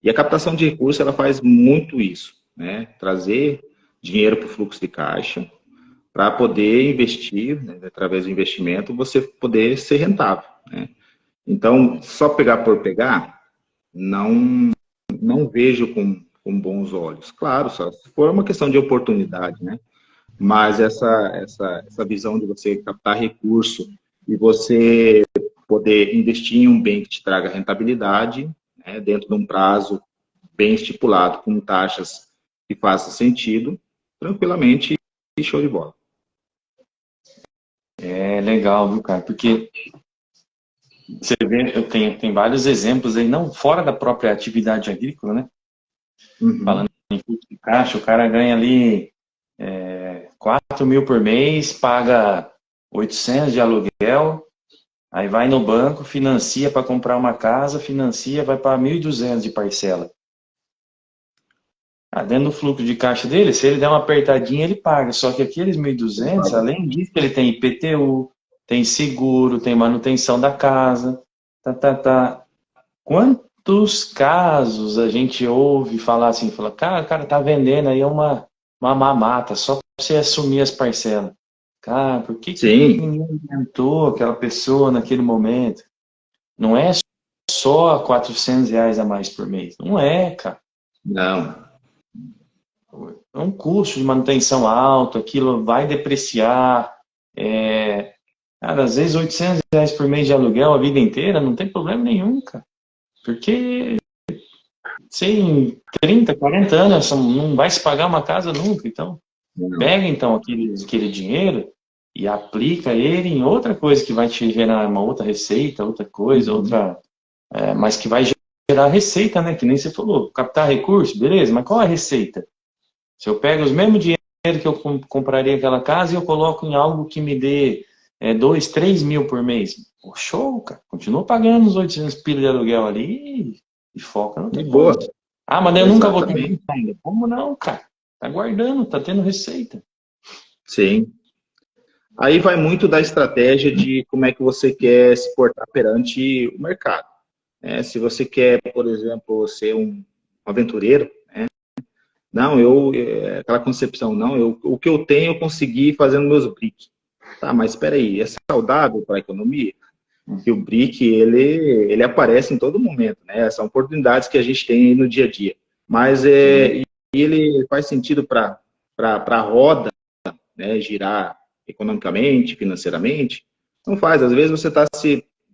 E a captação de recursos, ela faz muito isso, né? Trazer dinheiro para o fluxo de caixa, para poder investir, né? Através do investimento, você poder ser rentável, né? Então, só pegar por pegar, não vejo com bons olhos. Claro, só se for uma questão de oportunidade, né? Mas essa visão de você captar recurso e você poder investir em um bem que te traga rentabilidade, né, dentro de um prazo bem estipulado, com taxas que façam sentido, tranquilamente, e show de bola. É legal, viu, cara? Porque você vê, eu tenho vários exemplos aí, não fora da própria atividade agrícola, né? Falando em fluxo de caixa, o cara ganha ali 4 mil por mês, paga 800 de aluguel, aí vai no banco, financia para comprar uma casa, vai para 1.200 de parcela. Dentro do fluxo de caixa dele, se ele der uma apertadinha, ele paga. Só que aqueles 1.200, além disso, ele tem IPTU, tem seguro, tem manutenção da casa, tá. Quantos casos a gente ouve falar assim, fala, cara, o cara tá vendendo aí uma mamata só pra você assumir as parcelas. Cara, por que que Sim, ninguém inventou aquela pessoa naquele momento? Não é só R$ 400 a mais por mês. Não é, cara. não, É um custo de manutenção alto, aquilo vai depreciar. É, cara, às vezes R$ 800 por mês de aluguel a vida inteira, não tem problema nenhum, cara. Porque, sei, em 30, 40 anos não vai se pagar uma casa nunca. Então, não. pega então aquele dinheiro e aplica ele em outra coisa que vai te gerar uma outra receita, outra coisa, Uhum. outra, mas que vai gerar receita, né? Que nem você falou, captar recurso, beleza, mas qual é a receita? Se eu pego os mesmos dinheiro que eu compraria aquela casa e eu coloco em algo que me dê 2, 3 mil por mês, pô, show, cara. Continua pagando os 800 pila de aluguel ali e foca na De outra boa, coisa. Ah, mas eu nunca vou ter exatamente. renda ainda. Como não, cara? Tá guardando, tá tendo receita. Sim. Aí vai muito da estratégia de como é que você quer se portar perante o mercado, né? Se você quer, por exemplo, ser um aventureiro, não, aquela concepção, não, o que eu tenho eu consegui fazendo meus BRIC. Tá, mas espera aí, é saudável para a economia? Que o BRIC, ele aparece em todo momento, né? São oportunidades que a gente tem aí no dia a dia. Mas Sim. e ele faz sentido para a roda, né, girar economicamente, financeiramente? Não faz. Às vezes você está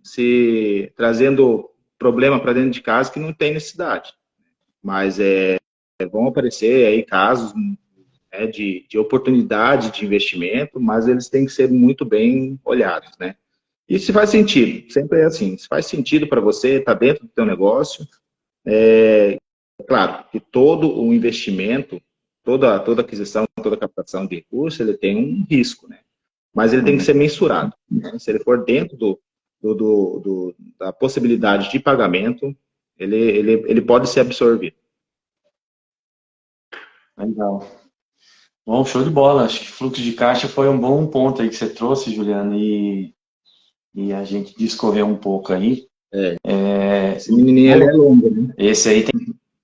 se trazendo problema para dentro de casa que não tem necessidade. Mas vão aparecer aí casos, né, de oportunidade de investimento, mas eles têm que ser muito bem olhados, né? E se faz sentido, sempre é assim, se faz sentido para você, está dentro do teu negócio, claro que todo o investimento, toda aquisição, toda captação de recursos, ele tem um risco, né? Mas ele tem que Uhum. ser mensurado, né? Se ele for dentro da possibilidade de pagamento, ele pode ser absorvido. Legal. Bom, show de bola. Acho que fluxo de caixa foi um bom ponto aí que você trouxe, Juliano, e a gente discorreu um pouco aí. Esse menininho ele é longo, né? Esse aí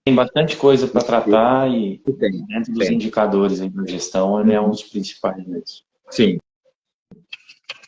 tem bastante coisa para tratar e Tem, dentro dos tem. indicadores aí da gestão, ele é um Uhum. dos principais mesmo. Sim.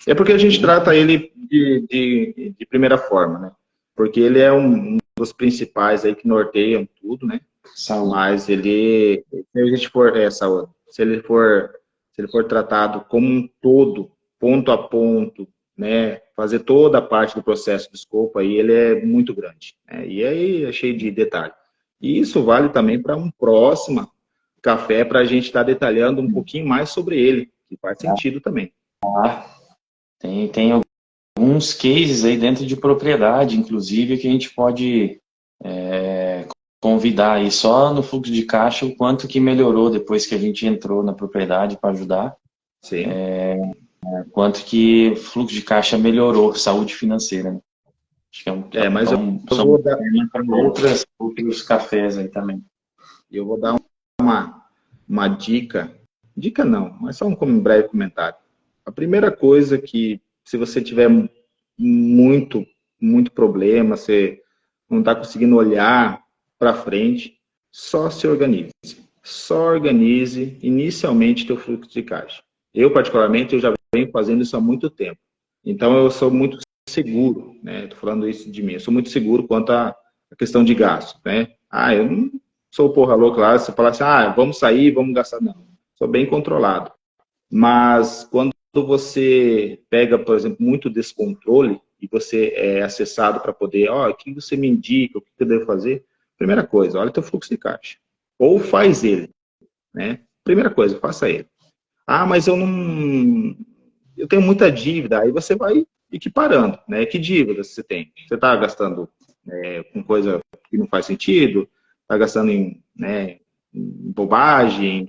É porque a gente Beleza? trata ele de primeira forma, né? Porque ele é um dos principais aí que norteiam tudo, né? Saúde. Mas ele, se a gente for, saúde, se ele for tratado como um todo, ponto a ponto, né? Fazer toda a parte do processo de escopo aí, ele é muito grande, né? E aí é cheio de detalhe. E isso vale também para um próximo café, para a gente estar detalhando um pouquinho mais sobre ele, que faz sentido também. Ah, tem alguns cases aí dentro de propriedade, inclusive, que a gente pode convidar aí só no fluxo de caixa o quanto que melhorou depois que a gente entrou na propriedade para ajudar, Sim. quanto que o fluxo de caixa melhorou, saúde financeira, né? Acho que Mas eu são vou dar, para outros cafés aí também. eu vou dar uma dica. Dica não, mas só um breve comentário. A primeira coisa que, se você tiver muito, muito problema, você não está conseguindo olhar para frente, só se organize. Só organize inicialmente teu fluxo de caixa. Eu, particularmente, eu já venho fazendo isso há muito tempo. Então, eu sou muito seguro, né? Estou falando isso de mim. Eu sou muito seguro quanto à questão de gasto, né? Eu não sou porra louca lá, você fala assim, vamos sair, vamos gastar. Não, sou bem controlado. Mas quando você pega, por exemplo, muito descontrole e você é acessado para poder, o que você me indica, o que eu devo fazer? Primeira coisa, olha o teu fluxo de caixa. Ou faz ele, né? Primeira coisa, faça ele. Mas eu tenho muita dívida. Aí você vai equiparando, né? Que dívida você tem? Você está gastando com coisa que não faz sentido? Está gastando em bobagem,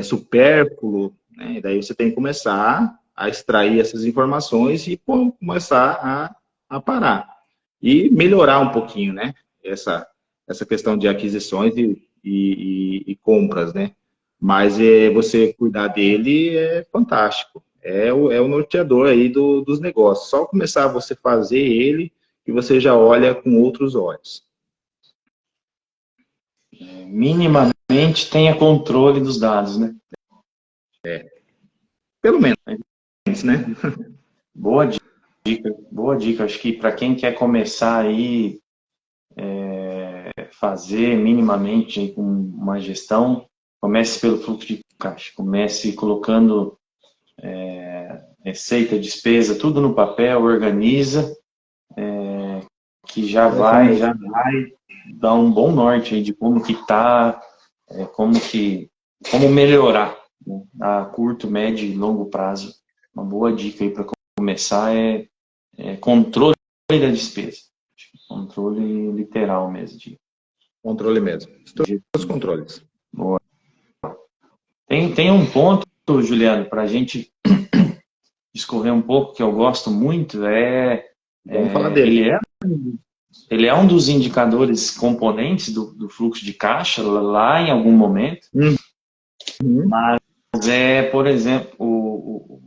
supérfluo, né? E daí você tem que começar a extrair essas informações e começar a parar. E melhorar um pouquinho, né? Essa questão de aquisições e compras, né? Mas você cuidar dele é fantástico. é o norteador aí dos negócios. Só começar a você fazer ele e você já olha com outros olhos. Minimamente tenha controle dos dados, né? Pelo menos, né? Boa dica, boa dica. Acho que para quem quer começar aí, fazer minimamente aí com uma gestão, comece pelo fluxo de caixa. Comece colocando receita, despesa, tudo no papel, organiza, que já vai dar um bom norte aí de como que tá, como melhorar, né, a curto, médio e longo prazo. Uma boa dica aí para começar é controle da despesa. Controle literal mesmo. Controle mesmo. Os controles. Boa. Tem um ponto, Juliano, para a gente discorrer um pouco, que eu gosto muito, Vamos falar dele. ele é um dos indicadores componentes do fluxo de caixa lá em algum momento, mas por exemplo, o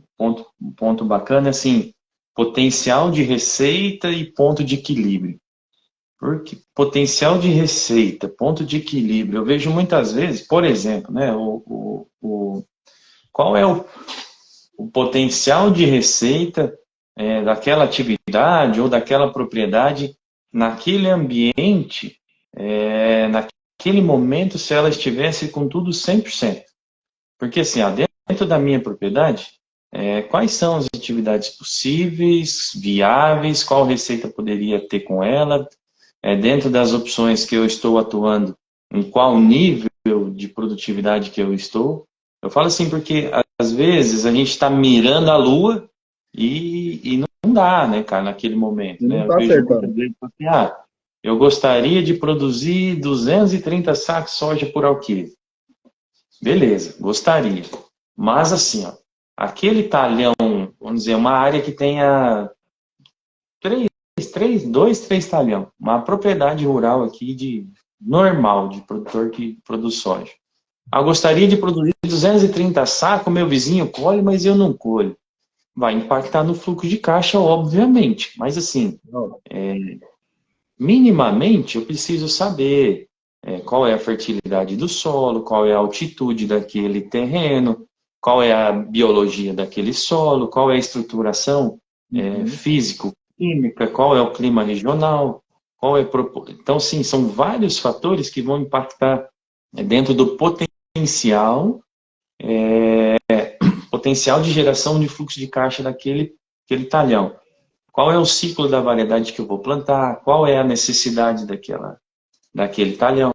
ponto bacana é assim, potencial de receita e ponto de equilíbrio. Porque potencial de receita, ponto de equilíbrio, eu vejo muitas vezes, por exemplo, né, qual é o potencial de receita daquela atividade ou daquela propriedade naquele ambiente, naquele momento, se ela estivesse com tudo 100%. Porque assim, dentro da minha propriedade, quais são as atividades possíveis, viáveis, qual receita poderia ter com ela, dentro das opções que eu estou atuando, em qual nível de produtividade que eu estou. Eu falo assim porque, às vezes, a gente está mirando a lua e não dá, né, cara, naquele momento. Não Né? Eu está vejo muitas acertando. vezes assim, eu gostaria de produzir 230 sacos de soja por alqueire. Beleza, gostaria. Mas assim, aquele talhão, vamos dizer, uma área que tenha dois, três talhão, uma propriedade rural aqui normal, de produtor que produz soja. Eu gostaria de produzir 230 sacos, meu vizinho colhe, mas eu não colho. Vai impactar no fluxo de caixa, obviamente. Mas assim, minimamente eu preciso saber qual é a fertilidade do solo, qual é a altitude daquele terreno, qual é a biologia daquele solo, qual é a estruturação físico-química, qual é o clima regional, Então, sim, são vários fatores que vão impactar dentro do potencial de geração de fluxo de caixa daquele talhão. Qual é o ciclo da variedade que eu vou plantar? Qual é a necessidade daquele talhão?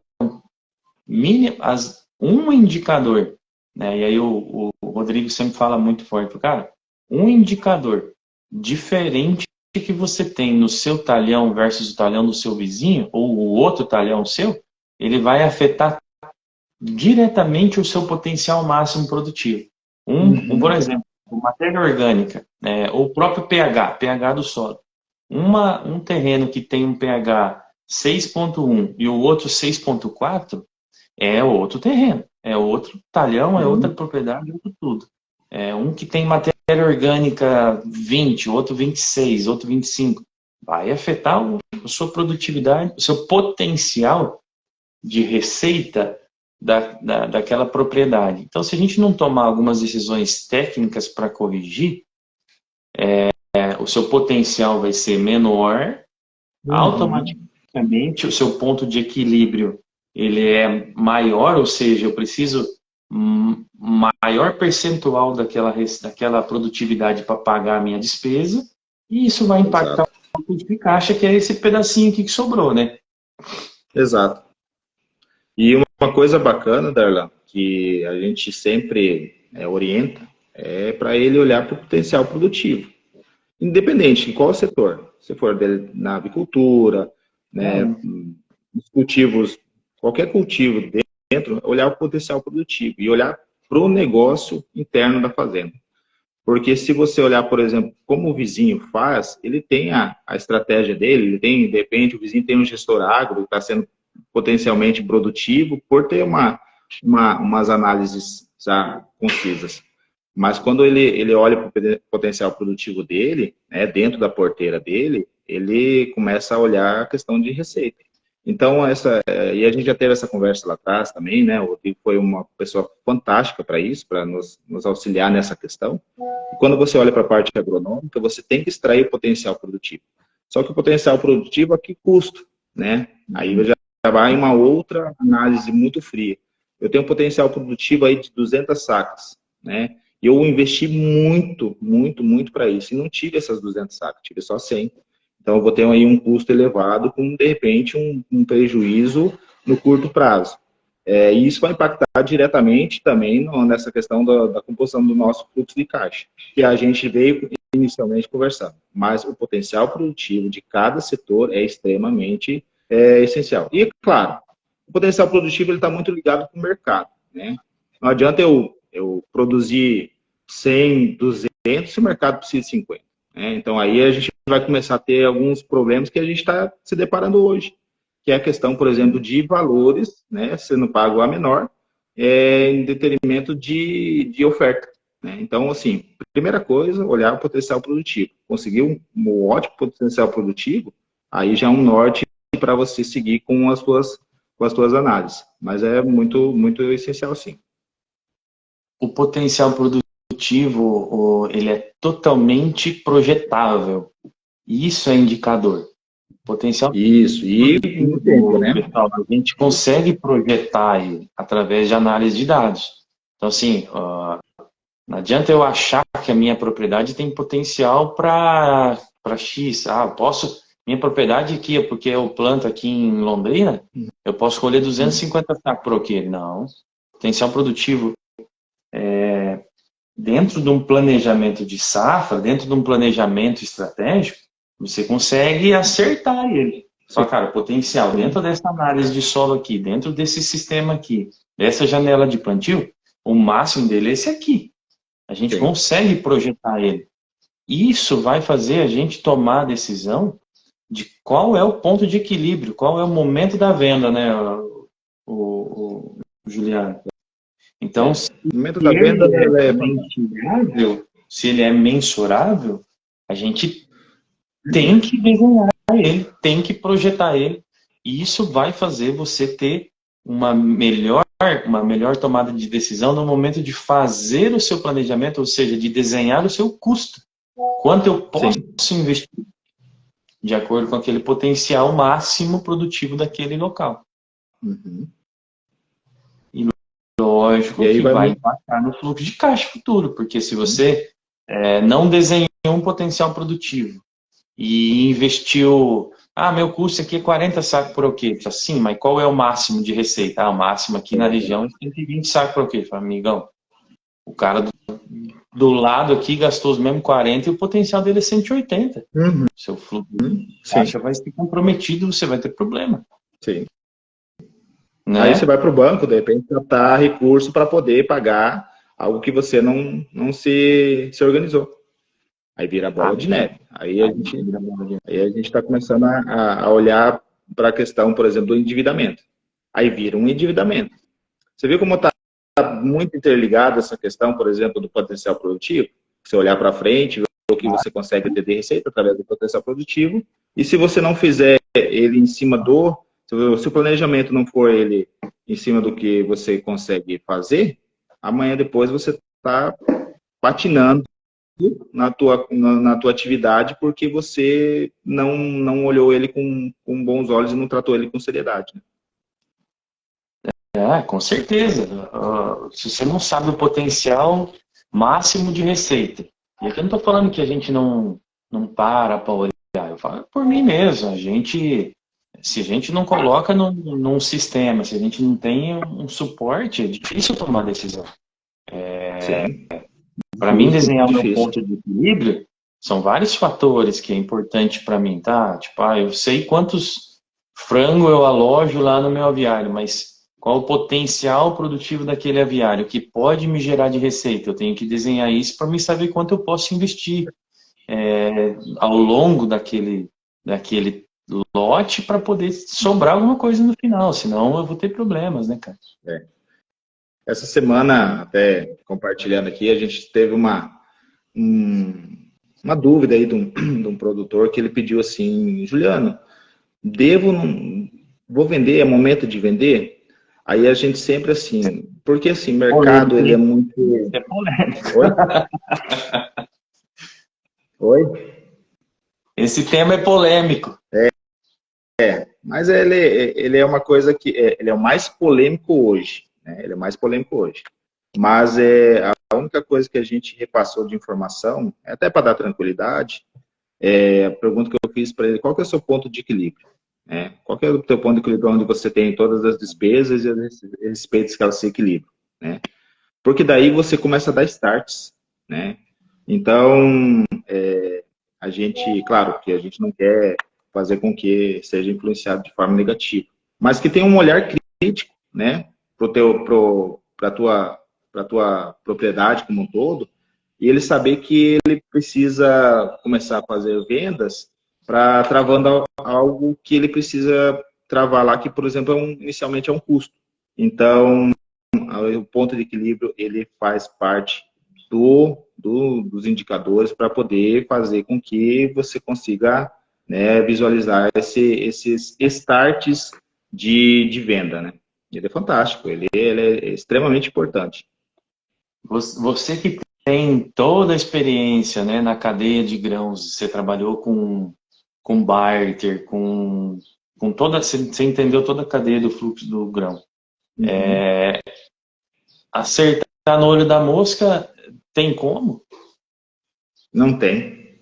Um indicador, né? E aí o Rodrigo sempre fala muito forte, cara, um indicador diferente que você tem no seu talhão versus o talhão do seu vizinho, ou o outro talhão seu, ele vai afetar diretamente o seu potencial máximo produtivo. Por exemplo, matéria orgânica, ou o próprio pH do solo. Um terreno que tem um pH 6,1 e o outro 6,4 é outro terreno, é outro talhão, é outra propriedade, é outro tudo. Um que tem matéria orgânica 20, outro 26, outro 25. Vai afetar a sua produtividade, o seu potencial de receita daquela propriedade. Então, se a gente não tomar algumas decisões técnicas para corrigir, o seu potencial vai ser menor, automaticamente o seu ponto de equilíbrio ele é maior, ou seja, eu preciso maior percentual daquela produtividade para pagar a minha despesa, e isso vai impactar o fluxo de caixa, que é esse pedacinho aqui que sobrou, né? Exato. E uma coisa bacana, Darlan, que a gente sempre orienta, é para ele olhar para o potencial produtivo. Independente em qual setor. Se for na avicultura, né, os cultivos, qualquer cultivo dentro, olhar o potencial produtivo e olhar para o negócio interno da fazenda. Porque se você olhar, por exemplo, como o vizinho faz, ele tem a estratégia dele, ele tem, de repente, o vizinho tem um gestor agro que está sendo potencialmente produtivo por ter umas análises já concisas. Mas quando ele olha para o potencial produtivo dele, né, dentro da porteira dele, ele começa a olhar a questão de receita. Então, e a gente já teve essa conversa lá atrás também, né? O Rodrigo foi uma pessoa fantástica para isso, para nos auxiliar nessa questão. E quando você olha para a parte agronômica, você tem que extrair o potencial produtivo. Só que o potencial produtivo a que custo, né? Aí já vai uma outra análise muito fria. Eu tenho um potencial produtivo aí de 200 sacas, né? E eu investi muito, muito, muito para isso. E não tive essas 200 sacas, tive só 100. Então, eu vou ter aí um custo elevado com, de repente, um prejuízo no curto prazo. E isso vai impactar diretamente também nessa questão da composição do nosso fluxo de caixa, que a gente veio inicialmente conversando. Mas o potencial produtivo de cada setor é extremamente essencial. E, claro, o potencial produtivo está muito ligado com o mercado, né? Não adianta eu produzir 100, 200 se o mercado precisa de 50. Né? Então, aí a gente vai começar a ter alguns problemas que a gente está se deparando hoje, que é a questão, por exemplo, de valores, né, sendo pago a menor, em detrimento de oferta. Né? Então, assim, primeira coisa, olhar o potencial produtivo. Conseguir um ótimo potencial produtivo, aí já é um norte para você seguir com as suas análises. Mas é muito, muito essencial, sim. O potencial produtivo, ele é totalmente projetável. Isso é indicador. Potencial Isso, e no tempo, né? pessoal, a gente consegue projetar ele através de análise de dados. Então, assim, não adianta eu achar que a minha propriedade tem potencial para X. Minha propriedade aqui, porque eu planto aqui em Londrina, eu posso colher 250 sacos por aqui. Não. Potencial produtivo dentro de um planejamento de safra, dentro de um planejamento estratégico, você consegue acertar ele. Só, cara, potencial dentro dessa análise de solo aqui, dentro desse sistema aqui, dessa janela de plantio, o máximo dele é esse aqui. A gente consegue projetar ele. Isso vai fazer a gente tomar a decisão de qual é o ponto de equilíbrio, qual é o momento da venda, né, o Juliano? Então, se o momento da venda se ele é mensurável, a gente tem que desenhar ele, tem que projetar ele, e isso vai fazer você ter uma melhor tomada de decisão no momento de fazer o seu planejamento, ou seja, de desenhar o seu custo. Quanto eu posso investir de acordo com aquele potencial máximo produtivo daquele local. E lógico que vai impactar no fluxo de caixa futuro, porque se você não desenhou um potencial produtivo e investiu, meu custo aqui é 40 sacos por alqueire. Sim, mas qual é o máximo de receita? O máximo aqui na região é 120 sacos por alqueire. Amigão, o cara do lado aqui gastou os mesmos 40 e o potencial dele é 180. Seu fluxo de caixa vai ser comprometido, você vai ter problema. Sim. Né? Aí você vai para o banco, de repente, captar recurso para poder pagar algo que você não se organizou. Aí vira bola de neve. Aí a gente está começando a olhar para a questão, por exemplo, do endividamento. Aí vira um endividamento. Você viu como está muito interligada essa questão, por exemplo, do potencial produtivo? Você olhar para frente, ver o que você consegue ter de receita através do potencial produtivo. E se você não fizer ele em cima se o planejamento não for ele em cima do que você consegue fazer, amanhã depois você está patinando na tua atividade porque você não olhou ele com bons olhos e não tratou ele com seriedade. Né? Com certeza. Se você não sabe o potencial máximo de receita, e aqui eu não estou falando que a gente não para olhar, eu falo por mim mesmo, se a gente não coloca num sistema, se a gente não tem um suporte, é difícil tomar decisão. Para mim, desenhar o meu ponto de equilíbrio, são vários fatores que é importante para mim, tá? Tipo, eu sei quantos frango eu alojo lá no meu aviário, mas qual o potencial produtivo daquele aviário que pode me gerar de receita? Eu tenho que desenhar isso para me saber quanto eu posso investir ao longo daquele lote para poder sobrar alguma coisa no final, senão eu vou ter problemas, né, cara? Essa semana, até compartilhando aqui, a gente teve uma dúvida aí de um produtor que ele pediu assim, Juliano, devo, não, vou vender, é momento de vender? Aí a gente sempre assim, porque assim, mercado Polêmico, ele é hein? muito... É polêmico. Oi? Oi? Esse tema é polêmico. Mas ele é uma coisa que ele é o mais polêmico hoje, né? Ele é o mais polêmico hoje. Mas a única coisa que a gente repassou de informação, até para dar tranquilidade, a pergunta que eu fiz para ele, qual que é o seu ponto de equilíbrio? Né? Qual que é o teu ponto de equilíbrio onde você tem todas as despesas e as receitas que elas se equilibram? Né? Porque daí você começa a dar starts. Né? Então, a gente, claro, que a gente não quer fazer com que seja influenciado de forma negativa, mas que tenha um olhar crítico, né, para tua propriedade como um todo, e ele saber que ele precisa começar a fazer vendas para travando algo que ele precisa travar lá, que, por exemplo, inicialmente é um custo. Então, o ponto de equilíbrio, ele faz parte dos indicadores para poder fazer com que você consiga, né, visualizar esses starts de venda. Né? Ele é fantástico, ele é extremamente importante. Você que tem toda a experiência, né, na cadeia de grãos, você trabalhou com barter, com toda, você entendeu toda a cadeia do fluxo do grão. Uhum. Acertar no olho da mosca tem como? Não tem.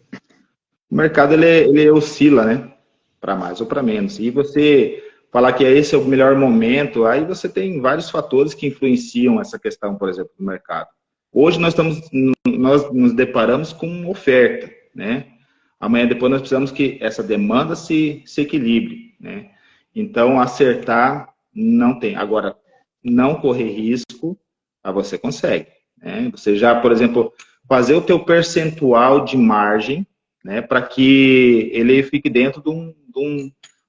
O mercado ele oscila, né? Para mais ou para menos. E você falar que esse é o melhor momento, aí você tem vários fatores que influenciam essa questão, por exemplo, do mercado. Hoje nós nos deparamos com oferta, né? Amanhã depois nós precisamos que essa demanda se equilibre, né? Então acertar não tem. Agora, não correr risco, você consegue, né? Você já, por exemplo, fazer o teu percentual de margem, né, para que ele fique dentro de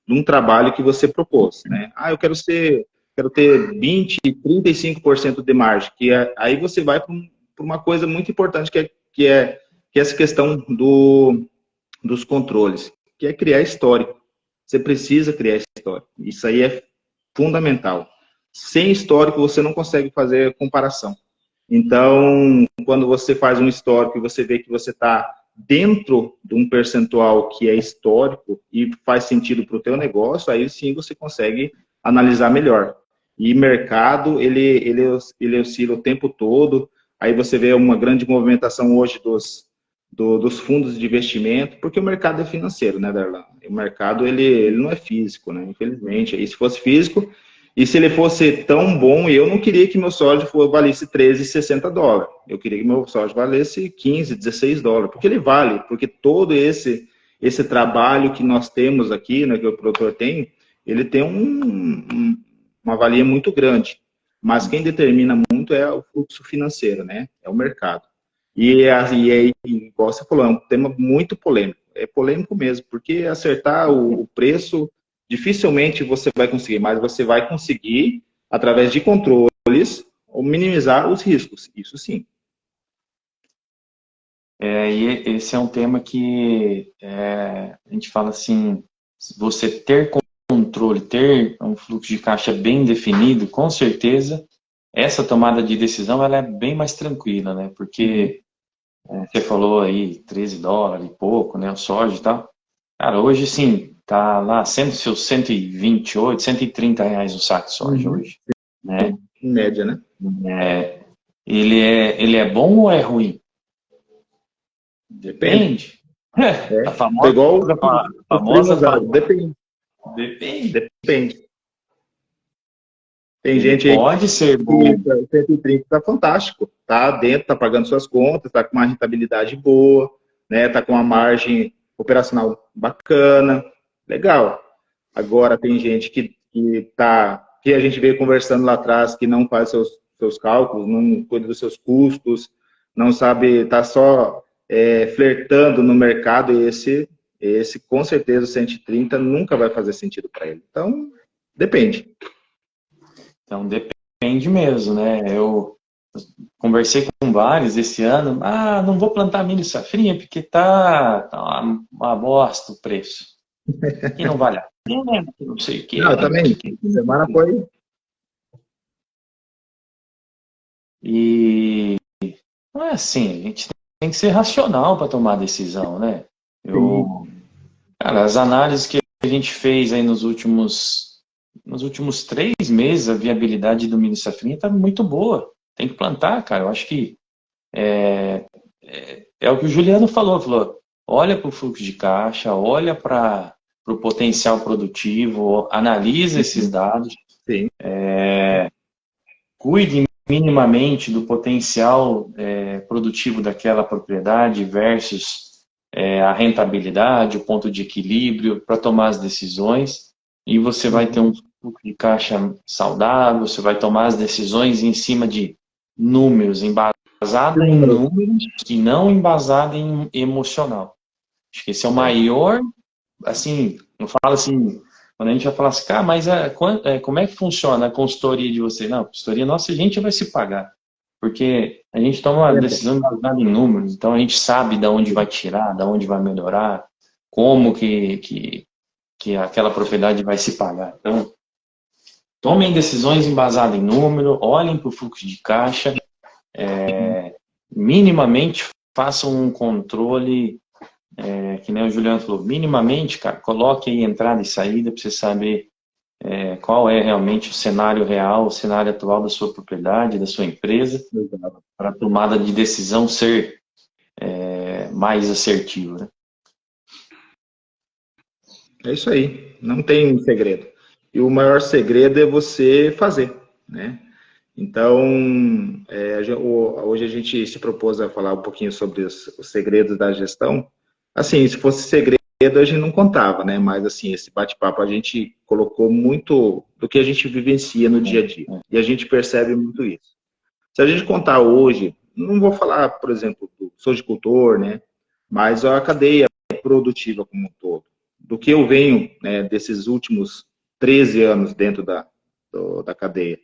um trabalho que você propôs, né? Ah, eu quero ter 20, 35% de margem, aí você vai para uma coisa muito importante que é essa questão dos controles, que é criar histórico. Você precisa criar histórico. Isso aí é fundamental. Sem histórico, você não consegue fazer comparação. Então, quando você faz um histórico e você vê que você está dentro de um percentual que é histórico e faz sentido para o teu negócio, aí sim você consegue analisar melhor. E mercado, ele oscila o tempo todo. Aí você vê uma grande movimentação hoje dos fundos de investimento, porque o mercado é financeiro, né, Darlan? O mercado, ele não é físico, né, infelizmente. E se fosse físico, e se ele fosse tão bom, eu não queria que meu soja valesse $13,60. Eu queria que meu soja valesse 15, $16, porque ele vale, porque todo esse trabalho que nós temos aqui, né, que o produtor tem, ele tem uma valia muito grande. Mas quem determina muito é o fluxo financeiro, né? É o mercado. Igual você falou, é um tema muito polêmico. É polêmico mesmo, porque acertar o preço dificilmente você vai conseguir, mas você vai conseguir, através de controles, minimizar os riscos. Isso sim. E esse é um tema que a gente fala assim, você ter controle, ter um fluxo de caixa bem definido, com certeza, essa tomada de decisão ela é bem mais tranquila, né? Porque você falou aí $13 e pouco, né? O soja e tal. Cara, hoje sim, tá lá seus 128, R$ 130 o saco de soja Uhum. hoje, né? Em média, né? É, ele é bom ou é ruim? Depende. Depende. A É famosa, igual a os famosa primos, palavra. depende. Depende. Depende. Tem Ele gente aí pode ser que bom. 130 está fantástico, tá dentro, está pagando suas contas, está com uma rentabilidade boa, né? Está com uma margem operacional bacana, legal. Agora tem gente que a gente veio conversando lá atrás, que não faz seus cálculos, não cuida dos seus custos, não sabe, está só flertando no mercado, e esse com certeza o 130 nunca vai fazer sentido para ele. Então, depende. Então, depende. depende mesmo, né? Eu conversei com vários esse ano, não vou plantar milho safrinha porque tá uma bosta o preço. Que não vale a pena, que não sei o Não, quê. eu também. Semana foi. E não é assim, a gente tem que ser racional para tomar decisão, né? Sim. Cara, as análises que a gente fez aí nos últimos 3 meses, a viabilidade do milho safrinha está muito boa. Tem que plantar, cara. Eu acho que é o que o Juliano falou, olha para o fluxo de caixa, olha para o potencial produtivo, analisa esses dados, Sim. cuide minimamente do potencial produtivo daquela propriedade versus a rentabilidade, o ponto de equilíbrio para tomar as decisões, e você vai ter um fluxo de caixa saudável, você vai tomar as decisões em cima de números, embasada em Número. números e não embasada em emocional. Acho que esse é o É. maior, assim, não fala assim, quando a gente vai falar assim, cara, mas como é que funciona a consultoria de você? Não, a consultoria nossa, a gente vai se pagar. Porque a gente toma uma decisão baseada em números, então a gente sabe de onde vai tirar, de onde vai melhorar, como que aquela propriedade vai se pagar. Então, tomem decisões embasadas em número, olhem para o fluxo de caixa, minimamente façam um controle, que nem o Juliano falou, minimamente, cara, coloque aí entrada e saída para você saber qual é realmente o cenário real, o cenário atual da sua propriedade, da sua empresa, para a tomada de decisão ser mais assertiva, né? É isso aí. Não tem segredo. E o maior segredo é você fazer, né? Então, hoje a gente se propôs a falar um pouquinho sobre os segredos da gestão. Assim, se fosse segredo, a gente não contava, né? Mas, assim, esse bate-papo a gente colocou muito do que a gente vivencia no dia a dia. E a gente percebe muito isso. Se a gente contar hoje, não vou falar, por exemplo, do sojicultor, né? Mas a cadeia produtiva como um todo. Do que eu venho, né, desses últimos 13 anos dentro da cadeia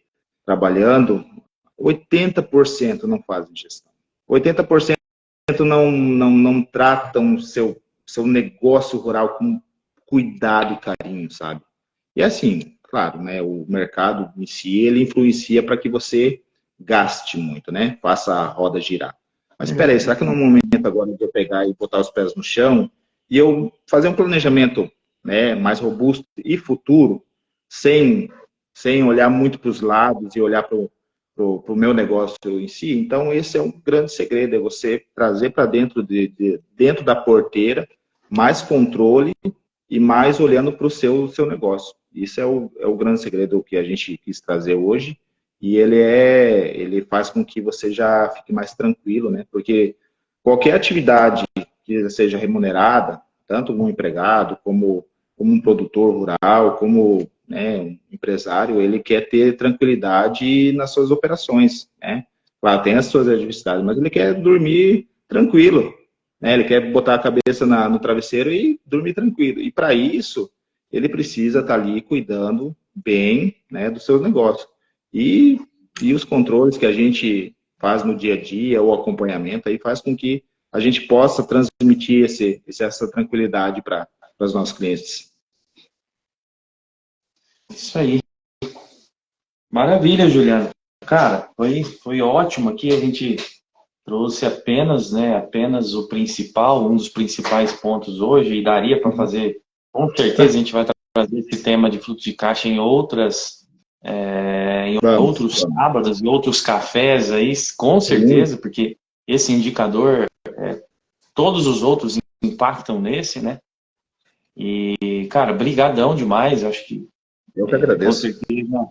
trabalhando, 80% não fazem gestão. 80% não tratam seu negócio rural com cuidado e carinho, sabe? E assim, claro, né, o mercado em si, ele influencia para que você gaste muito, né? Faça a roda girar. Mas espera aí, será que no momento agora de eu pegar e botar os pés no chão e eu fazer um planejamento, né, mais robusto e futuro, sem, sem olhar muito para os lados e olhar para o meu negócio em si? Então, esse é um grande segredo, é você trazer para dentro da porteira mais controle e mais olhando para o seu negócio. Isso é o grande segredo que a gente quis trazer hoje, e ele faz com que você já fique mais tranquilo, né? Porque qualquer atividade que seja remunerada, tanto um empregado, como um produtor rural, como, né, um empresário, ele quer ter tranquilidade nas suas operações, né? Claro, tem as suas adversidades, mas ele quer dormir tranquilo, né? Ele quer botar a cabeça no travesseiro e dormir tranquilo. E para isso, ele precisa estar ali cuidando bem, né, do seu negócio. E, e os controles que a gente faz no dia a dia, o acompanhamento, aí faz com que a gente possa transmitir essa tranquilidade para os nossos clientes. Isso aí. Maravilha, Juliano. Cara, foi ótimo aqui. A gente trouxe apenas o principal, um dos principais pontos hoje, e daria para fazer, com certeza, a gente vai trazer esse tema de fluxo de caixa em outros Vamos. sábados, em outros cafés aí, com certeza, porque esse indicador, todos os outros impactam nesse, né? E, cara, brigadão demais. Acho que, Eu que com agradeço. certeza,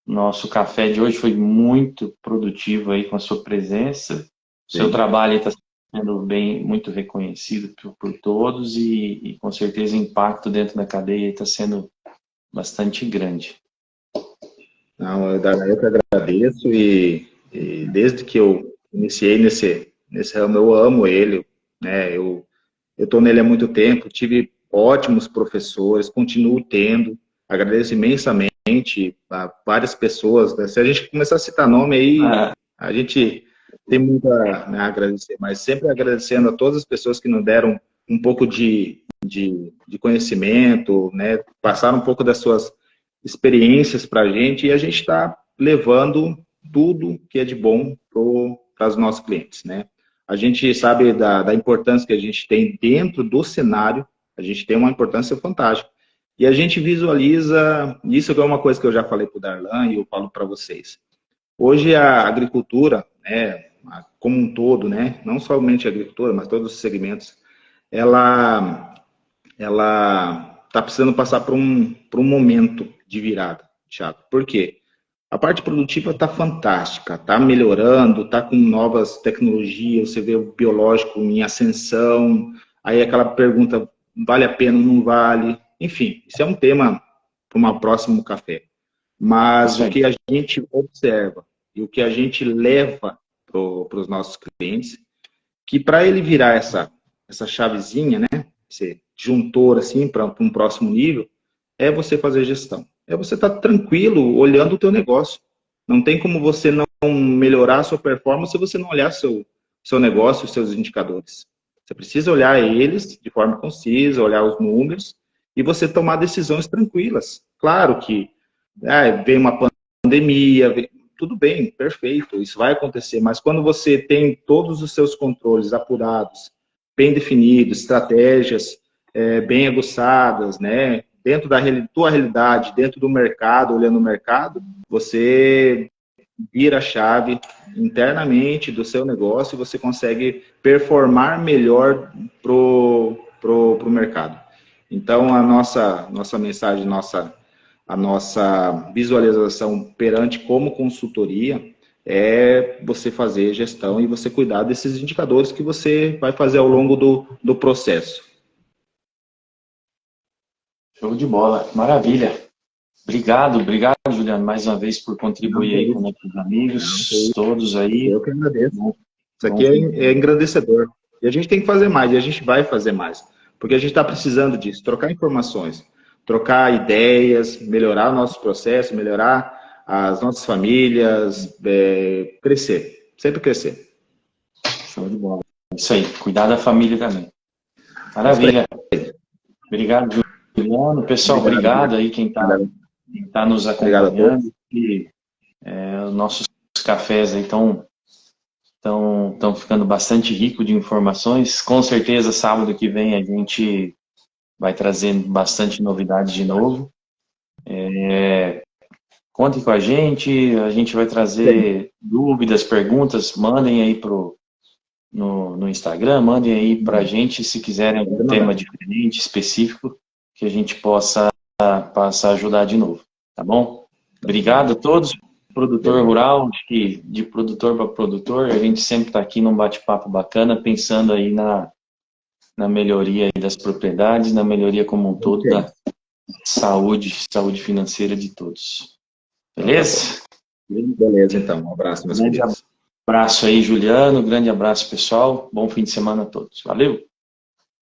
nosso café de hoje foi muito produtivo aí com a sua presença. O seu Sim. trabalho está sendo muito reconhecido por todos e, com certeza, o impacto dentro da cadeia está sendo bastante grande. Não, eu que agradeço e desde que eu iniciei nesse ramo, eu amo ele, né? Eu estou nele há muito tempo, tive ótimos professores, continuo tendo, agradeço imensamente gente, várias pessoas, né? Se a gente começar a citar nome aí, a gente tem muito a agradecer, mas sempre agradecendo a todas as pessoas que nos deram um pouco de conhecimento, né? Passaram um pouco das suas experiências para a gente, e a gente está levando tudo que é de bom para os nossos clientes, né? A gente sabe da importância que a gente tem dentro do cenário, a gente tem uma importância fantástica. E a gente visualiza, isso é uma coisa que eu já falei para o Darlan e eu falo para vocês. Hoje a agricultura, né, como um todo, né, não somente a agricultura, mas todos os segmentos, ela está precisando passar por um momento de virada, Thiago. Por quê? A parte produtiva está fantástica, está melhorando, está com novas tecnologias, você vê o biológico em ascensão, aí aquela pergunta, vale a pena ou não vale? Enfim, isso é um tema para um próximo café. Mas o que a gente observa e o que a gente leva para os nossos clientes, que para ele virar essa chavezinha, né, esse juntor assim para um próximo nível, é você fazer gestão. É você estar tranquilo olhando o teu negócio. Não tem como você não melhorar a sua performance se você não olhar seu negócio, os seus indicadores. Você precisa olhar eles de forma concisa, olhar os números e você tomar decisões tranquilas. Claro que vem uma pandemia, tudo bem, perfeito, isso vai acontecer, mas quando você tem todos os seus controles apurados, bem definidos, estratégias bem aguçadas, né? Dentro da tua realidade, dentro do mercado, olhando o mercado, você vira a chave internamente do seu negócio e você consegue performar melhor pro mercado. Então, a nossa mensagem, a nossa visualização perante como consultoria é você fazer gestão e você cuidar desses indicadores que você vai fazer ao longo do processo. Show de bola, maravilha. Obrigado, Juliano, mais uma vez por contribuir aí com nossos amigos, todos aí. Eu que agradeço. Isso aqui é engrandecedor. E a gente tem que fazer mais, e a gente vai fazer mais. Porque a gente está precisando disso, trocar informações, trocar ideias, melhorar o nosso processo, melhorar as nossas famílias, crescer, sempre crescer. Show de bola. Isso aí, cuidar da família também. Maravilha. Obrigado, Juliano. Pessoal, obrigado aí quem está nos acompanhando. E, os nossos cafés aí estão ficando bastante ricos de informações. Com certeza, sábado que vem a gente vai trazer bastante novidades de novo. Contem com a gente vai trazer dúvidas, perguntas, mandem aí no Instagram, mandem aí pra gente se quiserem algum tema diferente, específico, que a gente possa ajudar de novo, tá bom? Obrigado a todos. Produtor rural, acho que de produtor para produtor, a gente sempre está aqui num bate-papo bacana, pensando aí na melhoria aí das propriedades, na melhoria como um todo da saúde financeira de todos. Beleza? Beleza, então. Um abraço, meus queridos. Grande abraço aí, Juliano. Grande abraço, pessoal. Bom fim de semana a todos. Valeu!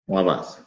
Um abraço.